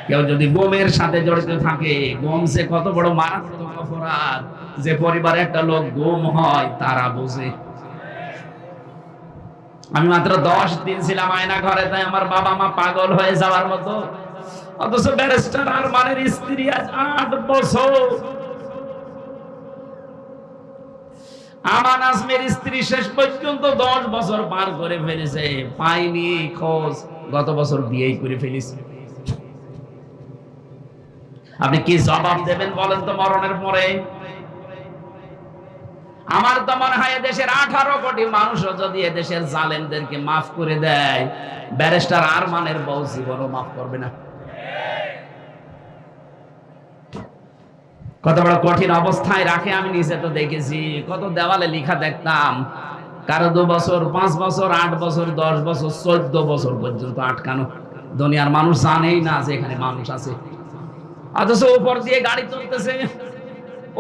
কেউ যদি গুমের সাথে জড়িত থাকে, গুম সে কত বড় মারাত্মক অপরাধ, যে পরিবারে একটা লোক গুম হয় তারা বোঝে। আমি মাত্র 10 দিন ছিলাম আয়না ঘরে, তাই আমার বাবা মা পাগল হয়ে যাওয়ার মতো। অথচ ব্যারিস্টার আরমানের স্ত্রী আজ 8 বছর, আমান আজমের স্ত্রী শেষ পর্যন্ত 10 বছর পার করে ফেলেছে, পাইনি খোঁজ, গত বছর বিয়েই করে ফেলেছে। আপনি কি জবাব দেবেন বলেন তো মরণের পরে? আমার তো মনে হয় দেশের 18 কোটি মানুষও যদি এদেশের জালেমদেরকে মাফ করে দেয়, ব্যারিস্টার আরমানের বউ জীবনও মাফ করবে না। কত বড় কঠিন অবস্থায় রাখে আমি নিজে তো দেখেছি। কত দেওয়ালে লেখা দেখতাম, কারো 2 বছর, 5 বছর, 8 বছর, 10 বছর, 14 বছর পর্যন্ত আটকানো। দুনিয়ার মানুষ জানেই না যে এখানে মানুষ আছে। অথচ উপর দিয়ে গাড়ি চলতেছে,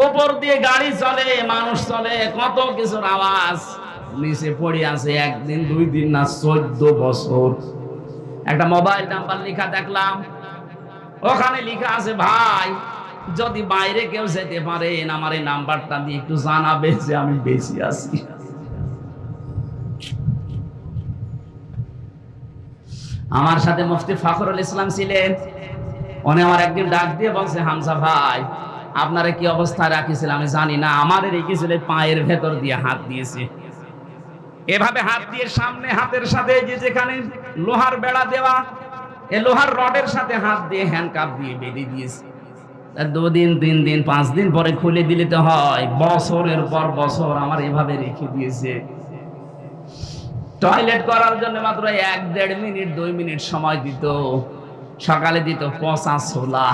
উপর দিয়ে গাড়ি চলে, মানুষ চলে, কত কিছুর আওয়াজ, নিচে পড়ে আছে 1 দিন 2 দিন না 14 বছর। একটা মোবাইল নাম্বার লেখা দেখলাম, ওখানে লেখা আছে, ভাই যদি বাইরে কেউ যেতে পারেন আমার এই নাম্বারটা দিয়ে একটু জানাবে যে আমি বেঁচে আছি। আমার সাথে মুফতি ফখরুল ইসলাম ছিলেন, উনি আমার একদিন ডাক দিয়ে বলছে, হামজা ভাই আপনারা কি অবস্থায় রাখিছিল আমি জানি না, আমাদের রেখেছিল পায়ের ভেতর দিয়ে হাত দিয়েছে। এভাবে হাত দিয়ে সামনে হাতের সাথে যে যেখানে লোহার বেড়া দেওয়া, এই লোহার রডের সাথে হাত দিয়ে হ্যান্ডকাপ দিয়ে বেঁধে দিয়েছে। 2 দিন 3 দিন 5 দিন পরে খুলে দিলে তো হয়, বছরের পর বছর আমার এভাবে রেখে দিয়েছে। টয়লেট করার জন্য মাত্র 1-1.5 মিনিট 2 মিনিট সময় দিত। সকালে দিত পচা ছোলা,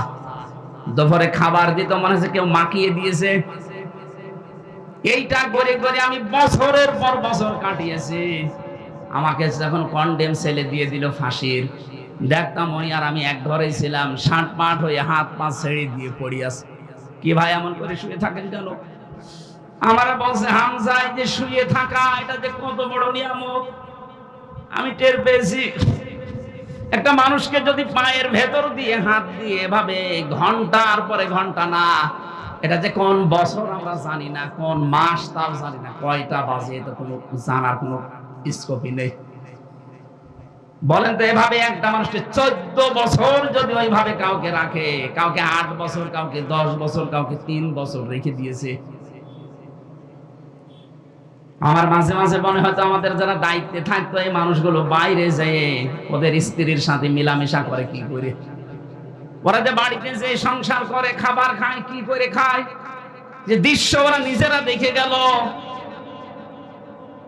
দুপুরে খাবার দিত মনে হচ্ছে কেউ মাখিয়ে দিয়েছে। এইটা করে করে আমি বছরের পর বছর কাটিয়েছি। আমাকে যখন কন্ডেম ছেলে দিয়ে দিল ফাঁসির, দেখতাম ওই আর আমি এক ঘরেই ছিলাম, ষাট পাট হয়ে হাত পা ছেড়ে দিয়ে পড়ে আছে। কি ভাই এমন করে শুয়ে থাকেন কেন? আমারা বলছে হামজা এই যে শুয়ে থাকা এটা যে কত বড় নিয়ামত আমি টের পেয়েছি। একটা মানুষকে যদি পায়ের ভেতর দিয়ে হাত দিয়ে এভাবে ঘন্টার পরে ঘন্টা, না এটা যে কোন বছর আমরা জানি না, কোন মাস তাও জানি না, কয়টা বাজে এটা কোনো জানার কোনো স্কোপই নেই। বলেন তো এভাবে একটা মানুষকে 14 বছর যদি ওইভাবে কাউকে রাখে, কাউকে 8 বছর, কাউকে 10 বছর, কাউকে 3 বছর রেখে দিয়েছে। আমার মাঝে মাঝে মনে হয়তো আমাদের যারা দায়িত্বে থাকতো এই মানুষগুলো বাইরে যেয়ে ওদের স্ত্রীর সাথে মেলামেশা করে কি করে, ওরা যে বাড়িতে যে সংসার করে খাবার খায় কি করে খায়, যে দৃশ্য ওরা নিজেরা দেখে গেল।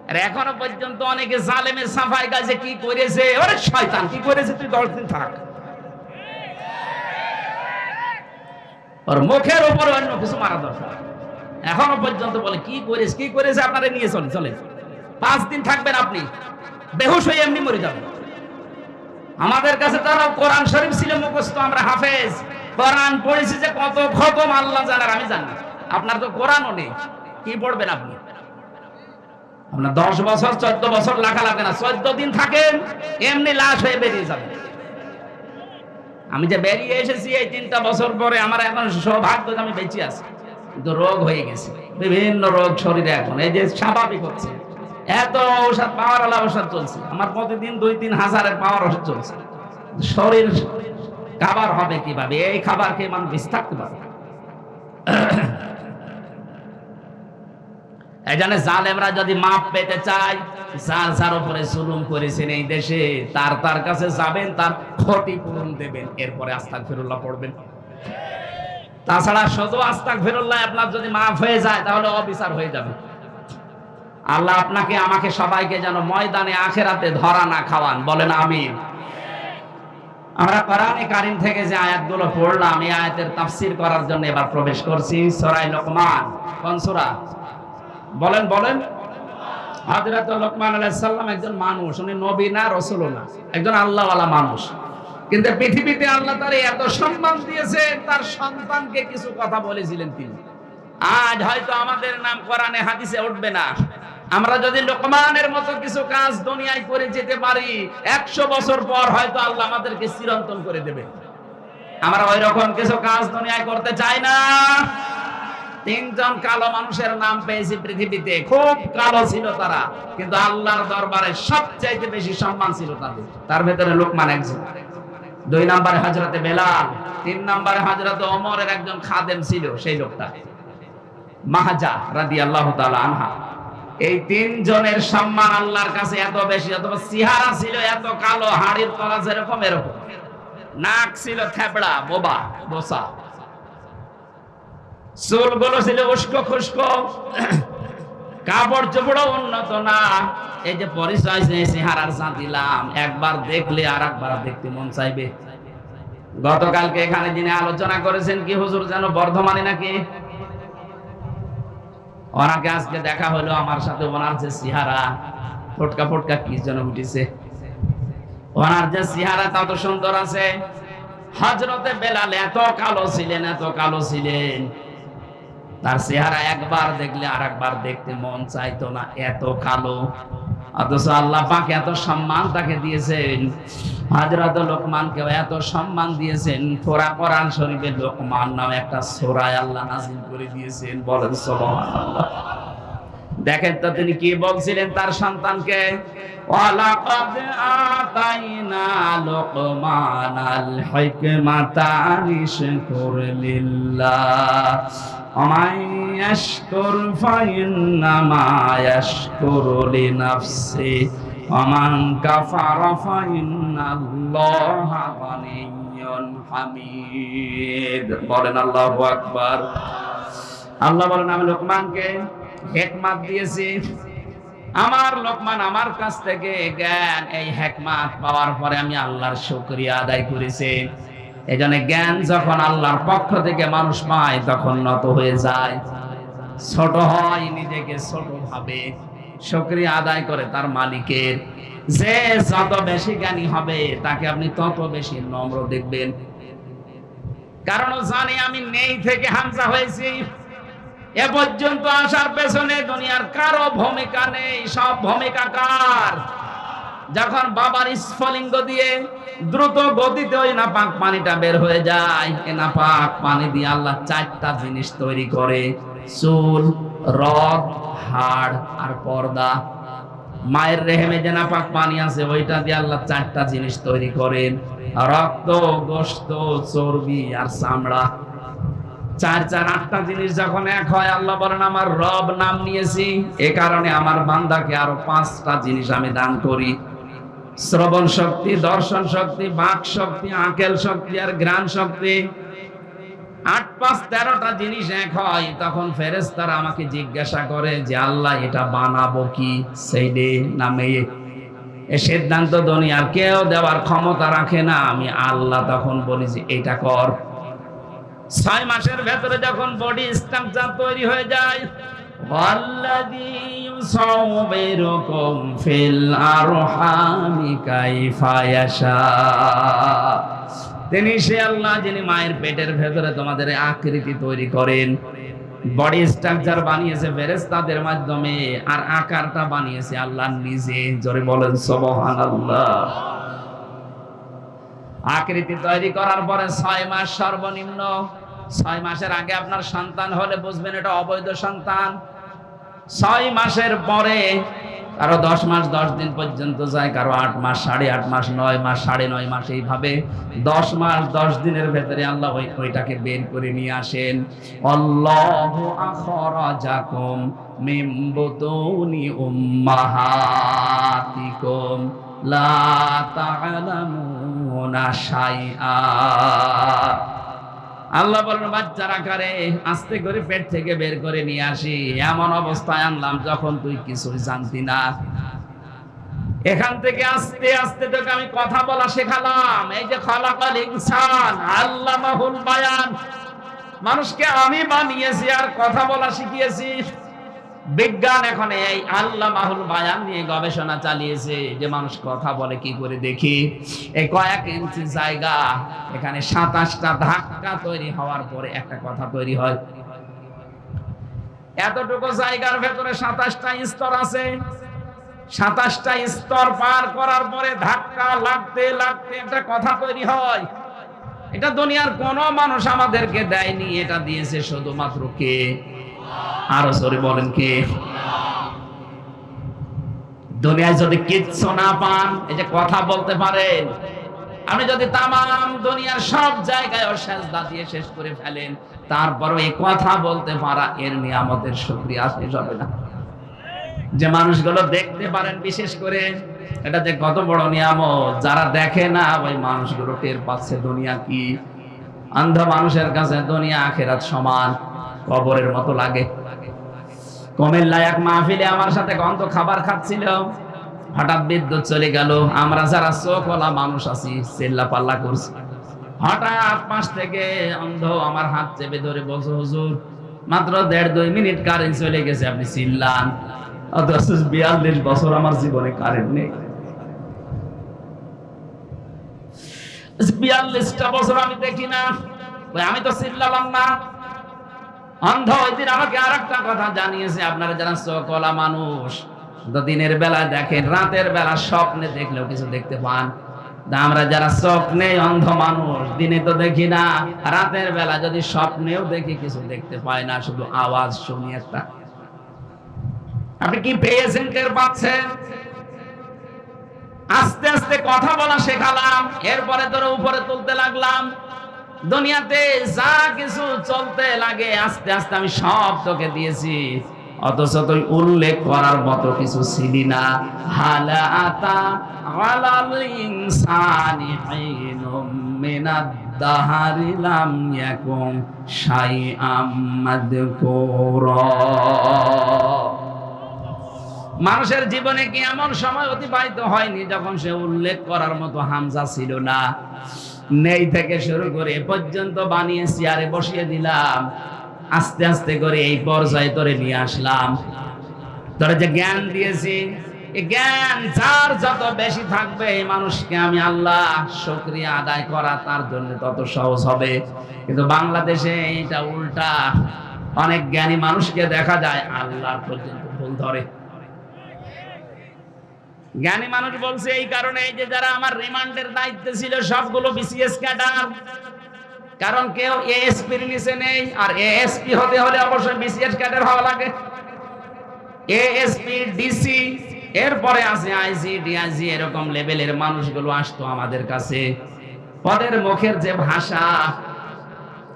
আর এখনো পর্যন্ত অনেকে জালেমের সাফাই গাছে কি করেছে, ওরে শয়তান কি করেছে তুই 10 দিন থাক, ওর মুখের উপর অন্য কিছু মারা দরকার। এখনো পর্যন্ত বলে কি করেছে কি করেছে, আপনারা নিয়ে চলে চলে 5 দিন থাকবেন আপনি, বেহুশ হয়ে এমনি মরে যাবেন। আমাদের কাছে তারা কোরআন শরীফ ছিল মুখস্থ, আমরা হাফেজ, কোরআন পড়েছি যে কত খতম আল্লাহ জানার আমি জানি। আপনার তো কোরআনও নেই, কি পড়বেন আপনি? আপনার 10 বছর 14 বছর লেখা লাগবে না, 14 দিন থাকেন এমনি লাশ হয়ে বেরিয়ে যাবেন। আমি যে বেরিয়ে এসেছি এই 3টা বছর পরে, আমার এখন সৌভাগ্য যে আমি বেঁচে আছি, কিন্তু রোগ হয়ে গেছে, বিভিন্ন রোগ শরীরে এখন এই যে স্বাভাবিক হচ্ছে। এত ঔষধ পাওয়ার আলা ঔষধ চলছে আমার, প্রতিদিন 2-3 হাজারের পাওয়ার ওষুধ চলছে। শরীর খাবার হবে কিভাবে? এই খাবার খেয়ে মানুষ বেঁচে থাকতে পারবে? এই জন্য জালেমরা যদি মাপ পেতে চায়, যার যার উপরে জুলুম করেছেন এই দেশে, তার কাছে যাবেন, তার ক্ষতিপূরণ দেবেন, এরপরে আস্তাগফিরুল্লাহ পড়বেন। তাছাড়া শুধু আস্তাগফিরুল্লাহ আপনার যদি মাফ হয়ে যায় তাহলে অবিচার হয়ে যাবে। আল্লাহ আপনাকে আমাকে সবাইকে যেন ময়দানে আখিরাতে ধরা না খাওয়ান, বলেন আমিন। আমরা কোরআনে কারীম থেকে যে আয়াতগুলো পড়লাম, এই আয়াতের তাফসীর করার জন্য এবার প্রবেশ করছি সূরা লোকমান। কোন সূরা? বলেন বলেন। হযরত লোকমান আলাইহিস সালাম একজন মানুষ, উনি নবী না রাসূলও না, একজন আল্লাহওয়ালা মানুষ। কিন্তু পৃথিবীতে আল্লাহ তার এত সম্মান দিয়েছেন, তার সন্তানকে কিছু কথা বলেছিলেন তিনি। আজ হয়তো আমাদের নাম কোরআনে হাদিসে উঠবে না, আমরা যদি লোকমানের মতো কিছু কাজ দুনিয়ায় করে যেতে পারি, 100 বছর পর হয়তো আল্লাহ আমাদেরকে চিরন্তন করে দেবে। আমরা ওই রকম কিছু কাজ দুনিয়ায় করতে চাই না। 3 জন কালো মানুষের নাম পেয়েছি পৃথিবীতে, খুব কালো ছিল তারা, কিন্তু আল্লাহর দরবারে সবচাইতে বেশি সম্মান ছিল তাদের, তার ভেতরে লোকমান একজন। 2 নম্বরে হযরতে বেলাল, 3 নম্বরে হযরত ওমরের একজন খাদেম ছিল, সেই লোকটা মাহাজা রাদিয়াল্লাহু তাআলা আনহা। এই 3 জনের সম্মান আল্লাহর কাছে এত বেশি, অথবা চেহারা ছিল এত কালো, হাড়ির তলা যেরকম এরকম, নাক ছিল থেবড়া বোবা বোসা, চুলগুলো ছিল উস্কো খুস্কো, কাপড় চোপড়ও উন্নত না। এই যে পরিচয় চেহারার যা দিলাম, একবার দেখলে আর একবার দেখতে মন চাইবে। গতকালকে এখানে যিনি আলোচনা করেছেন কি হুজুর যেন বর্ধমানে নাকি, ওনাকে আজকে দেখা হলো আমার সাথে, ওনার যে চেহারা ফটকা ফটকা কি যেন উঠেছে, ওনার যে চেহারা তত সুন্দর আছে। হযরতে বেলাল এত কালো ছিলেন, এত কালো ছিলেন, তার চেহারা একবার দেখলে আর একবার দেখতে মন চাইতো না, এত কালো। অথচ আল্লাহ পাক এত সম্মান তাকে দিয়েছেন, হযরত লোকমানকে এত সম্মান দিয়েছেন। সূরা কোরআন শরীফে লোকমান নামে একটা সূরা আল্লাহ নাযিল করে দিয়েছেন, বলেন সুবহানাল্লাহ। দেখেন তো তিনি কি বলছিলেন তার সন্তানকে, ওয়ালাকাদ আতাইনা লোকমানাল হিকমাতা আনিশকুর লিল্লাহ ওয়া মান ইয়াশকুর ফাইন্নামা ইয়াশকুরু লিনাফসি ওয়া মান কাফারা ফাইন্নাল্লাহা গানিয়্যুন হামিদ। বলেন আল্লাহু আকবার। আল্লাহ বলেন আমি লোকমানকে হিকমত দিয়েছি। আমার লোকমান আমার কাছ থেকে জ্ঞান এই হিকমত পাওয়ার পরে আমি আল্লাহর শুকরিয়া আদায় করেছি। এজন্য জ্ঞান যখন আল্লাহর পক্ষ থেকে মানুষ পায় তখন নত হয়ে যায়, ছোট হয়, নিজেকে ছোট ভাবে, শুকরিয়া আদায় করে তার মালিকের। যে যত বেশি জ্ঞানী হবে তাকে আপনি তত বেশি নম্র দেখবেন। কারণ জানি আমি নেই থেকে হামজা হয়েছি। এ পর্যন্ত আসার পেছনে দুনিয়ার কারো ভূমিকা নেই, সব ভূমিকা কার? যখন বাবার স্ফলিঙ্গ দিয়ে দ্রুত গতিতে ওই নাপাক পানিটা বের হয়ে যায়, এ নাপাক পানি দিয়ে আল্লাহ চারটা জিনিস তৈরি করে: চুল, রগ, হাড় আর পর্দা। মায়ের রেহেমে যে নাপাক পানি আছে ওইটা দিয়ে আল্লাহ চারটা জিনিস তৈরি করেন: রক্ত, গোশত, চর্বি আর চামড়া। চার চার আটটা জিনিস যখন এক হয়, আল্লাহ বলেন আমার রব নাম নিয়েছি, এ কারণে আমার বান্দাকে আরো পাঁচটা জিনিস আমি দান করি: শ্রবণ শক্তি, দর্শন শক্তি, বাক শক্তি, আকেল শক্তি আর ঘ্রাণ শক্তি। ৮ ৫ ১৩টা জিনিস এক হয়, তখন ফেরেশতারা আমাকে জিজ্ঞাসা করে যে আল্লাহ এটা বানাবো কি, সেই ডে না মেয়ে? এ সিদ্ধান্ত দুনিয়ার কেউ দেওয়ার ক্ষমতা রাখে না, আমি আল্লাহ তখন বলি যে এটা কর। ৬ মাসের ভেতরে যখন বডি স্ট্রাকচার তৈরি হয়ে যায়, ওয়াল্লাযী ইউসাউবিরুকুম ফিল আরহামি কাইফা ইয়াশা, তিনি সে আল্লাহ যিনি মায়ের পেটের ভেতরে তোমাদের আকৃতি তৈরি করেন। বডি স্ট্রাকচার বানিয়েছে ফেরেশতাদের মাধ্যমে, আর আকারটা বানিয়েছে আল্লাহ নিজে। জোরে বলেন সুবহানাল্লাহ। আকৃতি তৈরি করার পরে ৬ মাস সর্বনিম্ন। ৬ মাসের আগে আপনার সন্তান হলে বুঝবেন এটা অবৈধ সন্তান। ৬ মাসের পরে কারো ১০ মাস ১০ দিন পর্যন্ত যায়, কারো ৮ মাস, ৮.৫ মাস, ৯ মাস, ৯.৫ মাস, এইভাবে ১০ মাস ১০ দিনের ভেতরে আল্লাহ ওইটাকে বের করে নিয়ে আসেন। আল্লাহু আখরাজাকুম মিন বুতুনি উম্মাহাতিকুম লা তা'লামুনা শাইআ। আল্লাহ বলেন বাচ্চার আকারে আস্তে করে পেট থেকে বের করে নিয়ে আসি, এমন অবস্থায় আনলাম যখন তুই কিছুই জানতি না। এখান থেকে আস্তে আস্তে তোকে আমি কথা বলা শেখালাম। এই যে খালাকাল ইনসান আল্লামাহুল বায়ান, মানুষকে আমি বানিয়েছি আর কথা বলা শিখিয়েছি। বিজ্ঞান এখন এই আল্লামাহুল বায়ান নিয়ে গবেষণা চালিয়েছে যে মানুষ কথা বলে কি করে। দেখি এই কয়েক ইঞ্চি জায়গা, এখানে ২৭টা ধাক্কা তৈরি হওয়ার পরে একটা কথা তৈরি হয়। এতটুকু জায়গার ভেতরে ২৭টা স্তর আছে। ২৭টা স্তর পার করার পরে ধাক্কা লাগতে লাগতে একটা কথা তৈরি হয়। এটা দুনিয়ার কোনো মানুষ আমাদেরকে দেয়নি, এটা দিয়েছে শুধুমাত্র কে? আরো জোরে বলেন কে? দুনিয়ায় যদি কিচ্ছু না পান, এই যে কথা বলতে পারেন, আপনি যদি তামাম দুনিয়ার সব জায়গায় সেজদা দিয়ে শেষ করে ফেলেন, তারপরও এই কথা বলতে পারা, এর নিয়ামতের শুকরিয়া শেষ হবে না। যে মানুষগুলো দেখতে পারেন বিশেষ করে, এটা যে কত বড় নিয়ামত। যারা দেখে না ওই মানুষগুলো টের পাচ্ছে দুনিয়া কি। অন্ধ মানুষের কাছে দুনিয়া আখিরাত সমান, কবরের মতো লাগে। কুমিল্লায় এক মাহফিলে আমার সাথে গন্ধ খাবার খাচ্ছিল, হঠাৎ বিদ্যুৎ চলে গেল। আমরা যারা চোখওয়ালা মানুষ আছি চিল্লা পাল্লা করছি। হঠাৎ পাশ থেকে অন্ধ আমার হাত চেপে ধরে বলছে, হুজুর মাত্র ১.৫-২ মিনিট কারেন্ট চলে গেছে, আপনি চিল্লান। অথচ ৪২ বছর আমার জীবনে কারেন্ট নেই। ৪২টা বছর আমি দেখি না, আমি তো চিল্লালাম না। অন্ধ ওই দিন আমাকে আর একটা কথা জানিয়েছে, আপনারা যারা চোখওয়ালা মানুষ তো দিনের বেলা দেখেন, রাতের বেলা স্বপ্নে দেখলেও কিছু দেখতে পান। আমরা যারা চোখ নেই অন্ধ মানুষ, দিনে তো দেখি না, রাতের বেলা যদি স্বপ্নেও দেখি কিছু দেখতে পাই না, শুধু আওয়াজ শুনি একটা। আপনি কি পেয়েছেন, টের পাচ্ছেন? আস্তে আস্তে কথা বলা শেখালাম, এরপরে তোর উপরে তুলতে লাগলাম। দুনিয়াতে যা কিছু চলতে লাগে আস্তে আস্তে আমি সব তোকে দিয়েছি, অথচ তুই উল্লেখ করার মতো কিছু ছিলি না। হালা আতা আলাল ইনসানি হিনুম মিনাদ দাহারি লাম ইয়াকুম শাইআম মাযকুরা। মানুষের জীবনে কি এমন সময় অতিবাহিত হয়নি যখন সে উল্লেখ করার মতো হামজা ছিল না? নেই থেকে শুরু করে এ পর্যন্ত বানিয়ে চেয়ারে বসিয়ে দিলাম, আস্তে আস্তে করে এই পর্যায়ে তোরে নিয়ে আসলাম। তোরে যে জ্ঞান দিয়েছি, এই জ্ঞান যার যত বেশি থাকবে এই মানুষকে আমি আল্লাহ শুকরিয়া আদায় করা তার জন্য তত সহজ হবে। কিন্তু বাংলাদেশে এটা উল্টা, অনেক জ্ঞানী মানুষকে দেখা যায় আল্লাহর পর্যন্ত ভুল ধরে। জ্ঞানী মানুষ বলছে এই কারণে, এই যে যারা আমার রিমান্ডের দায়িত্বে ছিল সবগুলো বিসিএস ক্যাডার, কারণ কেউ এএসপি এর নিচে নেই, আর এএসপি হতে হলে অবশ্যই বিসিএস ক্যাডার হওয়া লাগে। এএসপি, ডিসি, এরপরে আছে আইজি, ডিআইজি, এরকম লেভেলের মানুষগুলো আসতো আমাদের কাছে। ওদের মুখের যে ভাষা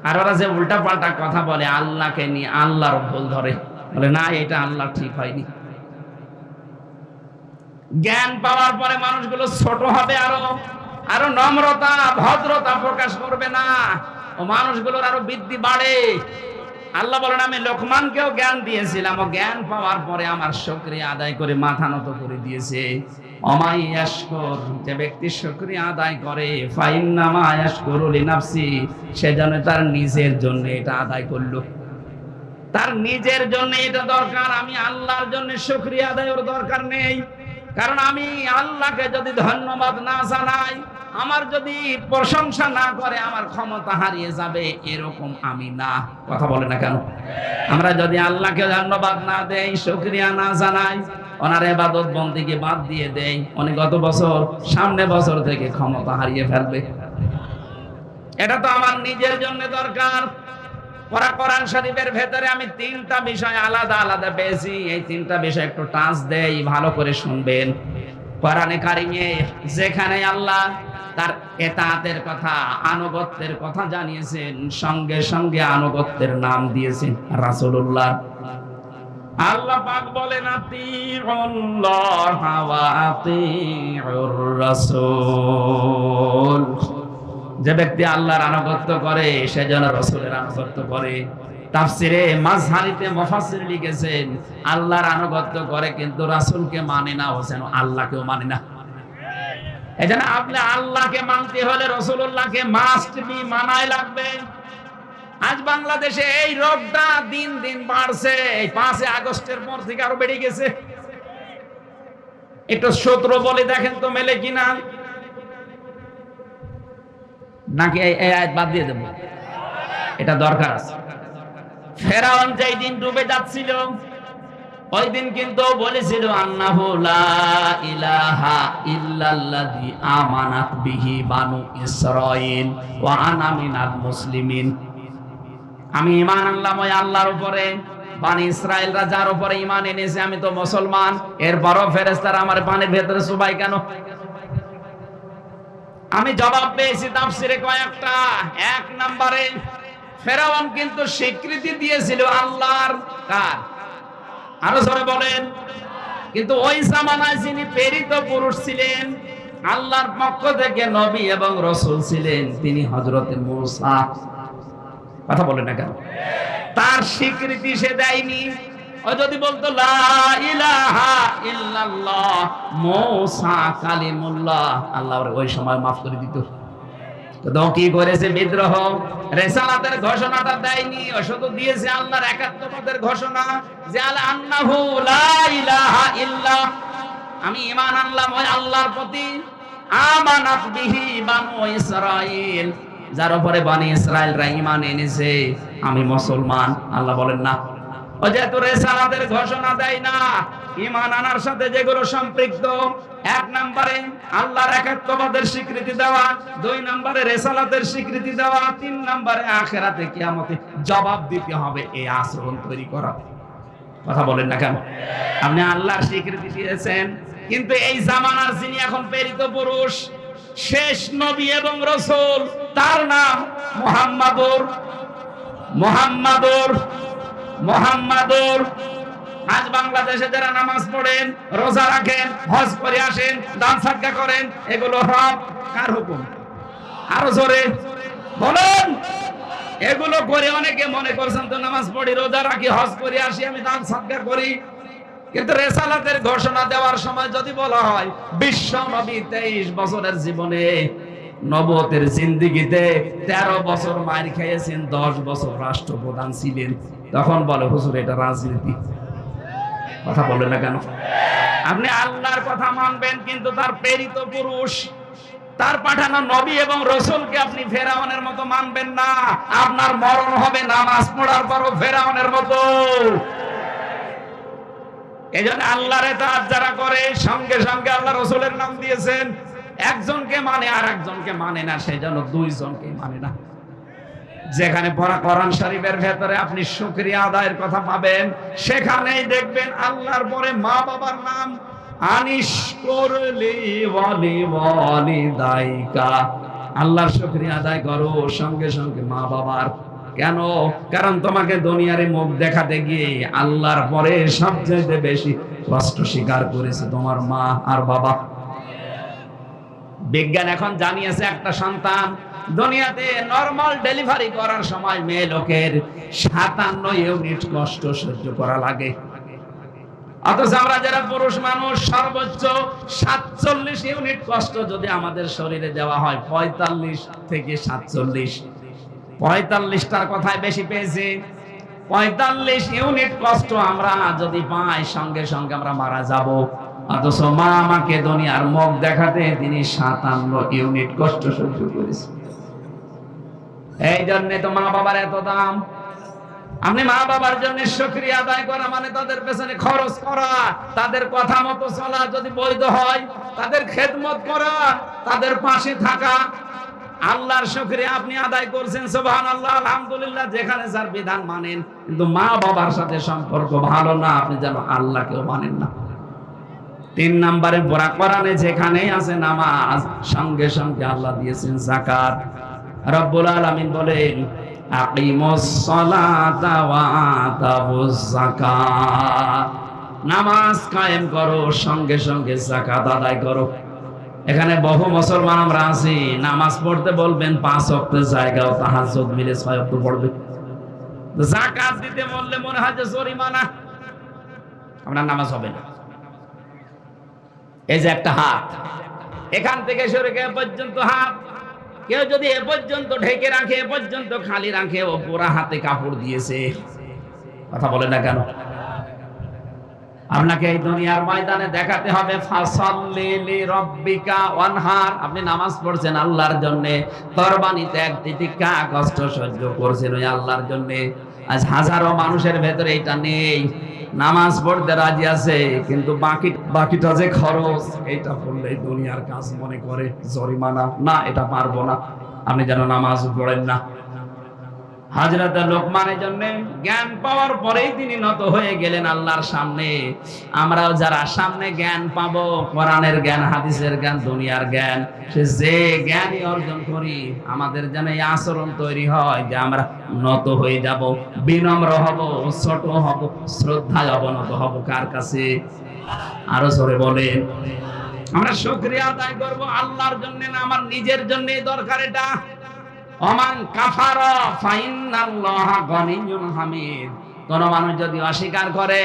আর ওরা যে উল্টা পাল্টা কথা বলে আল্লাহকে নিয়ে, আল্লাহর ভুল ধরে, বলে না এটা আল্লাহ ঠিক হয়নি। জ্ঞান পাওয়ার পরে মানুষগুলো ছোট হবে, আরো নম্রতা ভদ্রতা প্রকাশ করবে না, ও মানুষগুলোর আরো বৃদ্ধি বাড়ে। আল্লাহ বলেন আমি লোকমানকেও জ্ঞান দিয়েছিলাম, ও জ্ঞান পাওয়ার পরে আমার শুকরিয়া আদায় করে মাথা নত করে দিয়েছে। অমাই ইয়াশকুর, যে ব্যক্তি শুকরিয়া আদায় করে, ফাইন্নামা ইয়াশকুরু লিনাফসি, সে যেন তার নিজের জন্য এটা আদায় করলো, তার নিজের জন্য এটা দরকার। আমি আল্লাহর জন্য শুকরিয়া আদায়ের দরকার নেই, কারণ আমি আল্লাহকে যদি ধন্যবাদ না জানাই, আমার যদি প্রশংসা না করে, আমার ক্ষমতা হারিয়ে যাবে, এরকম আমি না। কথা বলে না কেন? আমরা যদি আল্লাহকে ধন্যবাদ না দেই, শুকরিয়া না জানাই, ওনার ইবাদত বন্দেগী বাদ দিয়ে দেই, উনি গত বছর সামনে বছর থেকে ক্ষমতা হারিয়ে ফেলবে। এটা তো আমার নিজের জন্য দরকার। কোরআন শরীফের ভেতরে আমি তিনটা বিষয় আলাদা আলাদা পেয়েছি, এই তিনটা বিষয় একটু টাচ দেই, ভালো করে শুনবেন। কোরআনে কারিমে যেখানে আল্লাহ তার এতাআতের কথা, আনুগত্যের কথা জানিয়েছেন, সঙ্গে সঙ্গে আনুগত্যের নাম দিয়েছেন রাসূলুল্লাহ। আল্লাহ পাক বলেন আতিউল্লাহ ওয়া আতিউর রাসূল, যে ব্যক্তি আল্লাহর আনুগত্য করে সে যেন রাসূলের আনুগত্য করে। তাফসিরে মাযহারিতে মুফাসসির লিখেছেন আল্লাহর আনুগত্য করে কিন্তু রাসূলকে মানে না, ও যেন আল্লাহকেও মানে না। এজন্য আপনি আল্লাহকে মানতে হলে রাসূলুল্লাহকে মাস্ট বি মানাই লাগবে। আজ বাংলাদেশে এই রোগটা দিন দিন বাড়ছে, এই 5 আগস্টের পর থেকে আরো বেড়ে গেছে। একটু সূত্র বলে দেখেন তো মেলে কিনা, নাকি এই আয়াত বাদ দিয়ে দেব? এটা দরকার আছে। ফেরাউন যেই দিন ডুবে যাচ্ছিল, ওই দিন কিন্তু বলেছিল আন্নাহু লা ইলাহা ইল্লাল্লাযী আমানাত বিহি বানু ইসরাঈল ওয়া আনা মিনাল মুসলিমিন। আমি ঈমান আনলাম ওই আল্লাহর উপরে, বানি ইসরাঈলরা যার উপরে ঈমান এনেছে আমি তো মুসলমান। এরপরও ফেরেশতারা আমার পানির ভেতরে চুবাই কেন? আমি জবাব পেয়েছি তাফসিরে কয়েকটা। এক নম্বরে ফেরাউন কিন্তু স্বীকৃতি দিয়েছিল আল্লাহর, কার? আরো জোরে বলেন। কিন্তু ওই জামানায় যিনি প্রেরিত পুরুষ ছিলেন, আল্লাহর পক্ষ থেকে নবী এবং রাসূল ছিলেন, তিনি হযরতে মূসা। কথা বলেন না কেন? তার স্বীকৃতি সে দেয়নি। ও যদি বলতো লা ইলাহা ইল্লাল্লাহ মূসা কালিমুল্লাহ, আল্লাহ ওই সময় মাফ করে দিত। তো কি করেছে? বিদ্রোহ। রিসালাতের ঘোষণাটা দেয়নি, ও শুধু দিয়েছে আল্লাহর একাত্মবাদের ঘোষণা, যে আন্নাহু লা ইলাহা ইল্লা, আমি ঈমান আনলাম ওই আল্লাহর প্রতি, আমানাত বিহি বানু ইসরাঈল, যার উপরে বনি ইসরাঈলরা ঈমান এনেছে, আমি মুসলমান। আল্লাহ বলেন না, ও যেহেতু রিসালাতের ঘোষণা দেয় না, ঈমান আনার সাথে যেগুলো সম্পৃক্ত, এক নম্বরে আল্লাহর একাত্মবাদের স্বীকৃতি দেওয়া, 2 নম্বরে রিসালাতের স্বীকৃতি দেওয়া, 3 নম্বরে আখিরাতে কিয়ামতে জবাব দিতে হবে, এই আচরণ তৈরি করা। কথা বলেন না কেন? আপনি আল্লাহর স্বীকৃতি দিয়েছেন, কিন্তু এই জামানার যিনি এখন প্রেরিত পুরুষ, শেষ নবী এবং রাসূল, তার নাম মুহাম্মাদুর। আজ বাংলাদেশে যারা নামাজ পড়েন, রোজা রাখেন, হজ করে আসেন, দান সাদকা করেন, এগুলো সব কার হুকুম? আরো জোরে বলেন। এগুলো করে অনেকে মনে করছেন তো নামাজ পড়ি, রোজা রাখি, হজ করে আসি, আমি দান সাদকা করি। কিন্তু রিসালাতের ঘোষণা দেওয়ার সময় যদি বলা হয় বিশ্ব নবী 23 বছরের জীবনে, নবুয়তের জিন্দেগিতে 13 বছর মার খেয়েছেন, 10 বছর রাষ্ট্রপ্রধান ছিলেন, তখন বলে হুজুর এটা রাজনীতি। কথা বলে না কেন? আপনি আল্লাহর কথা মানবেন, কিন্তু তার প্রেরিত পুরুষ, তার পাঠানো নবী এবং রাসূলকে আপনি ফেরাউনের মতো মানবেন না। আপনার মরণ হবে নামাজ পড়ার পরও ফেরাউনের মতো। এজন্য আল্লাহর ইতাআত যারা করে, সঙ্গে সঙ্গে আল্লাহ রাসূলের নাম দিয়েছেন। একজনকে মানে আর একজনকে মানে না, সেজন্য দুইজনকে মানে না। যেখানে পড়া কোরআন শরীফের ভেতরে আপনি শুকরিয়া আদায়ের কথা পাবেন, সেখানেই দেখবেন আল্লাহর পরে মা বাবার নাম। আনিশকুরলি ওয়ালিদাইকা, আল্লাহর শুকরিয়া আদায় করো, সঙ্গে সঙ্গে মা বাবার। কেন? কারণ তোমাকে দুনিয়ারে মুখ দেখাতে গিয়ে আল্লাহর পরে সবচেয়ে বেশি কষ্ট স্বীকার করেছে তোমার মা আর বাবা। বিজ্ঞান এখন জানিয়েছে একটা সন্তান দুনিয়াতে নরমাল ডেলিভারি করার সময় মেয়ে লোকের 57 ইউনিট কষ্ট সহ্য করা লাগে। অথচ আমরা যারা পুরুষ মানুষ সর্বোচ্চ 47 ইউনিট কষ্ট যদি আমাদের শরীরে দেওয়া হয়, 45 থেকে 47, 45টার কথাই বেশি পেয়েছি। 45 ইউনিট কষ্ট আমরা যদি পাই, সঙ্গে সঙ্গে আমরা মারা যাব। অথচ মা আমাকে দুনিয়ার মুখ দেখাতে তিনি 57 ইউনিট কষ্ট সহ্য করেছেন। এই জন্য তো মা বাবার এত দাম। আপনি মা বাবার জন্য শুকরিয়া আদায় করা মানে তাদের পেছনে খরচ করা, তাদের কথা মতো চলা, যদি বৈধ হয় তাদের খেদমত করা, তাদের পাশে থাকা। আল্লাহর শুকরিয়া আপনি আদায় করছেন, সুবহানাল্লাহ, আলহামদুলিল্লাহ, যেখানে যার বিধান মানেন। কিন্তু মা বাবার সাথে সম্পর্ক ভালো না, আপনি যেন আল্লাহকেও মানেন না। 3 নম্বরে পড়া কোরআনে যেখানেই আছে নামাজ, সঙ্গে সঙ্গে আল্লাহ দিয়েছেন যাকাত। রব্বুল আলামিন বলেন আকিমুস সালাতা ওয়া আতাবুজ যাকাত, নামাজ কায়েম করো, সঙ্গে সঙ্গে যাকাত আদায় করো। এখানে বহু মুসলমান আমরা আছি, নামাজ পড়তে বলবেন 5 ওয়াক্তের জায়গাও তাহাজ্জুদ মিলে 6 ওয়াক্ত পড়বে। যাকাত দিতে বললে মনে হয় যে জরিমানা, আপনার নামাজ হবে না। এই যে একটা হাত, এখান থেকে শুরু করে পর্যন্ত হাত, কেউ যদি এ পর্যন্ত ঢেকে রাখে, এ পর্যন্ত খালি রাখে, ও পুরা হাতে কাপড় দিয়েছে। কথা বলে না কেন? আপনাকে এই দুনিয়ার ময়দানে দেখাতে হবে ফাসাল্লি লিরাব্বিকা ওয়ানহার, আপনি নামাজ পড়ছেন আল্লাহর জন্য, কুরবানি ত্যাগ তিতিক্ষা কষ্ট সহ্য করছেন ওই আল্লাহর জন্য। আজ হাজারো মানুষের ভেতরে এটা নেই, নামাজ পড়তে রাজি আছে, কিন্তু বাকিটা যে খরচ, এটা পড়লে দুনিয়ার কাজ মনে করে জরিমানা, না এটা পারবো না, আপনি যেন নামাজ পড়েন না। হযরত লোকমানের জন্য জ্ঞান পাওয়ার পরেই তিনি নত হয়ে গেলেন আল্লাহর সামনে। আমরাও যারা সামনে জ্ঞান পাবো, কোরআনের জ্ঞান, হাদিসের জ্ঞান, দুনিয়ার জ্ঞান, সে যে জ্ঞানই অর্জন করি, আমাদের যেন এই আচরণ তৈরি হয় যে আমরা নত হয়ে যাব, বিনম্র হব, ছোট হব, শ্রদ্ধায় অবনত হব। কার কাছে? আরো জোরে বলেন। আমরা শুকরিয়া আদায় করব আল্লাহর জন্য না আমার নিজের জন্য দরকার এটা। ওমান কাফারা ফাইন্নাল্লাহা গনিয়্যুন হামিদ, কোন মানুষ যদি অস্বীকার করে,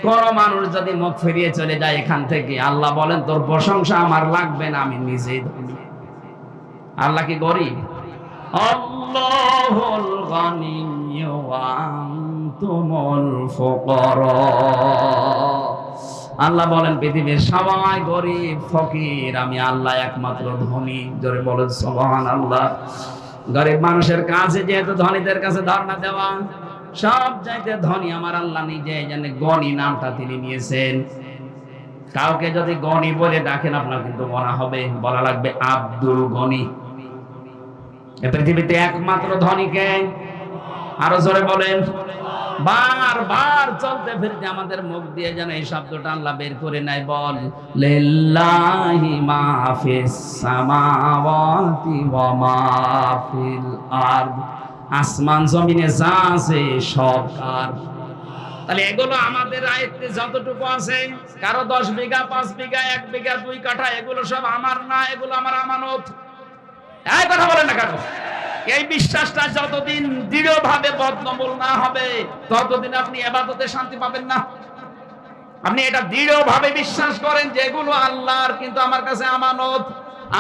কোন মানুষ যদি মুখ ফিরিয়ে চলে যায় এখান থেকে, আল্লাহ বলেন তোর প্রশংসা আমার লাগবে না, আমি নিজেই ধনী। আল্লাহ কি গরিব? আল্লাহুল গনিয়্যু ওয়া আনতুমুল ফুকারা। আল্লাহ বলেন পৃথিবীর সবাই গরিব ফকির, আমি আল্লাহ একমাত্র ধনী। জোরে বলেন সুবহানাল্লাহ। গরিব মানুষের কাছে যেহেতু ধনীদের কাছে ধর্ণা দেওয়া, সব চাইতে ধনী আমার আল্লাহ নিজে, এই জন্য গনি নামটা তিনি নিয়েছেন। কাউকে যদি গনি বলে ডাকেন আপনার কিন্তু গনা হবে, বলা লাগবে আব্দুল গনি। এই পৃথিবীতে একমাত্র ধনীকে, আরো জোরে বলেন, বারবার চলতে ফিরতে আমাদের মুখ দিয়ে যেন এই শব্দটা আল্লাহ বের করে নাই। বল লিল্লাহি মা ফিস সামাওয়াতি ওয়া মা ফিল আরদ, আসমান জমিনে যা আছে সব কার। তাহলে এগুলো আমাদের আয়ত্তে যতটুকু আছে, কারো 10 বিঘা 5 বিঘা 1 বিঘা 2 কাঠা, এগুলো সব আমার না, এগুলো আমার আমানত। এই কথা বলেন না কেন? এই বিশ্বাসটা যতদিন দৃঢ়ভাবে বদ্ধমূল না হবে ততদিন আপনি ইবাদতে শান্তি পাবেন না। আপনি এটা দৃঢ়ভাবে বিশ্বাস করেন যে এগুলো আল্লাহর, কিন্তু আমার কাছে আমানত।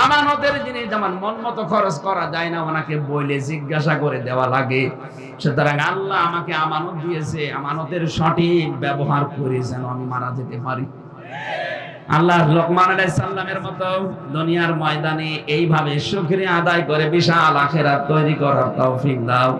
আমানতের জিনিস যেমন মন মতো খরচ করা যায় না, ওনাকে বলে জিজ্ঞাসা করে দেওয়া লাগে। সুতরাং আল্লাহ আমাকে আমানত দিয়েছে, আমানতের সঠিক ব্যবহার করে যেন আমি মারা যেতে পারি। আল্লাহ লোকমান আলাইহিস সালামের মতো দুনিয়ার ময়দানে এইভাবে শুকরিয়া আদায় করে বিশাল আখিরাত তৈরি করার তৌফিক দাও।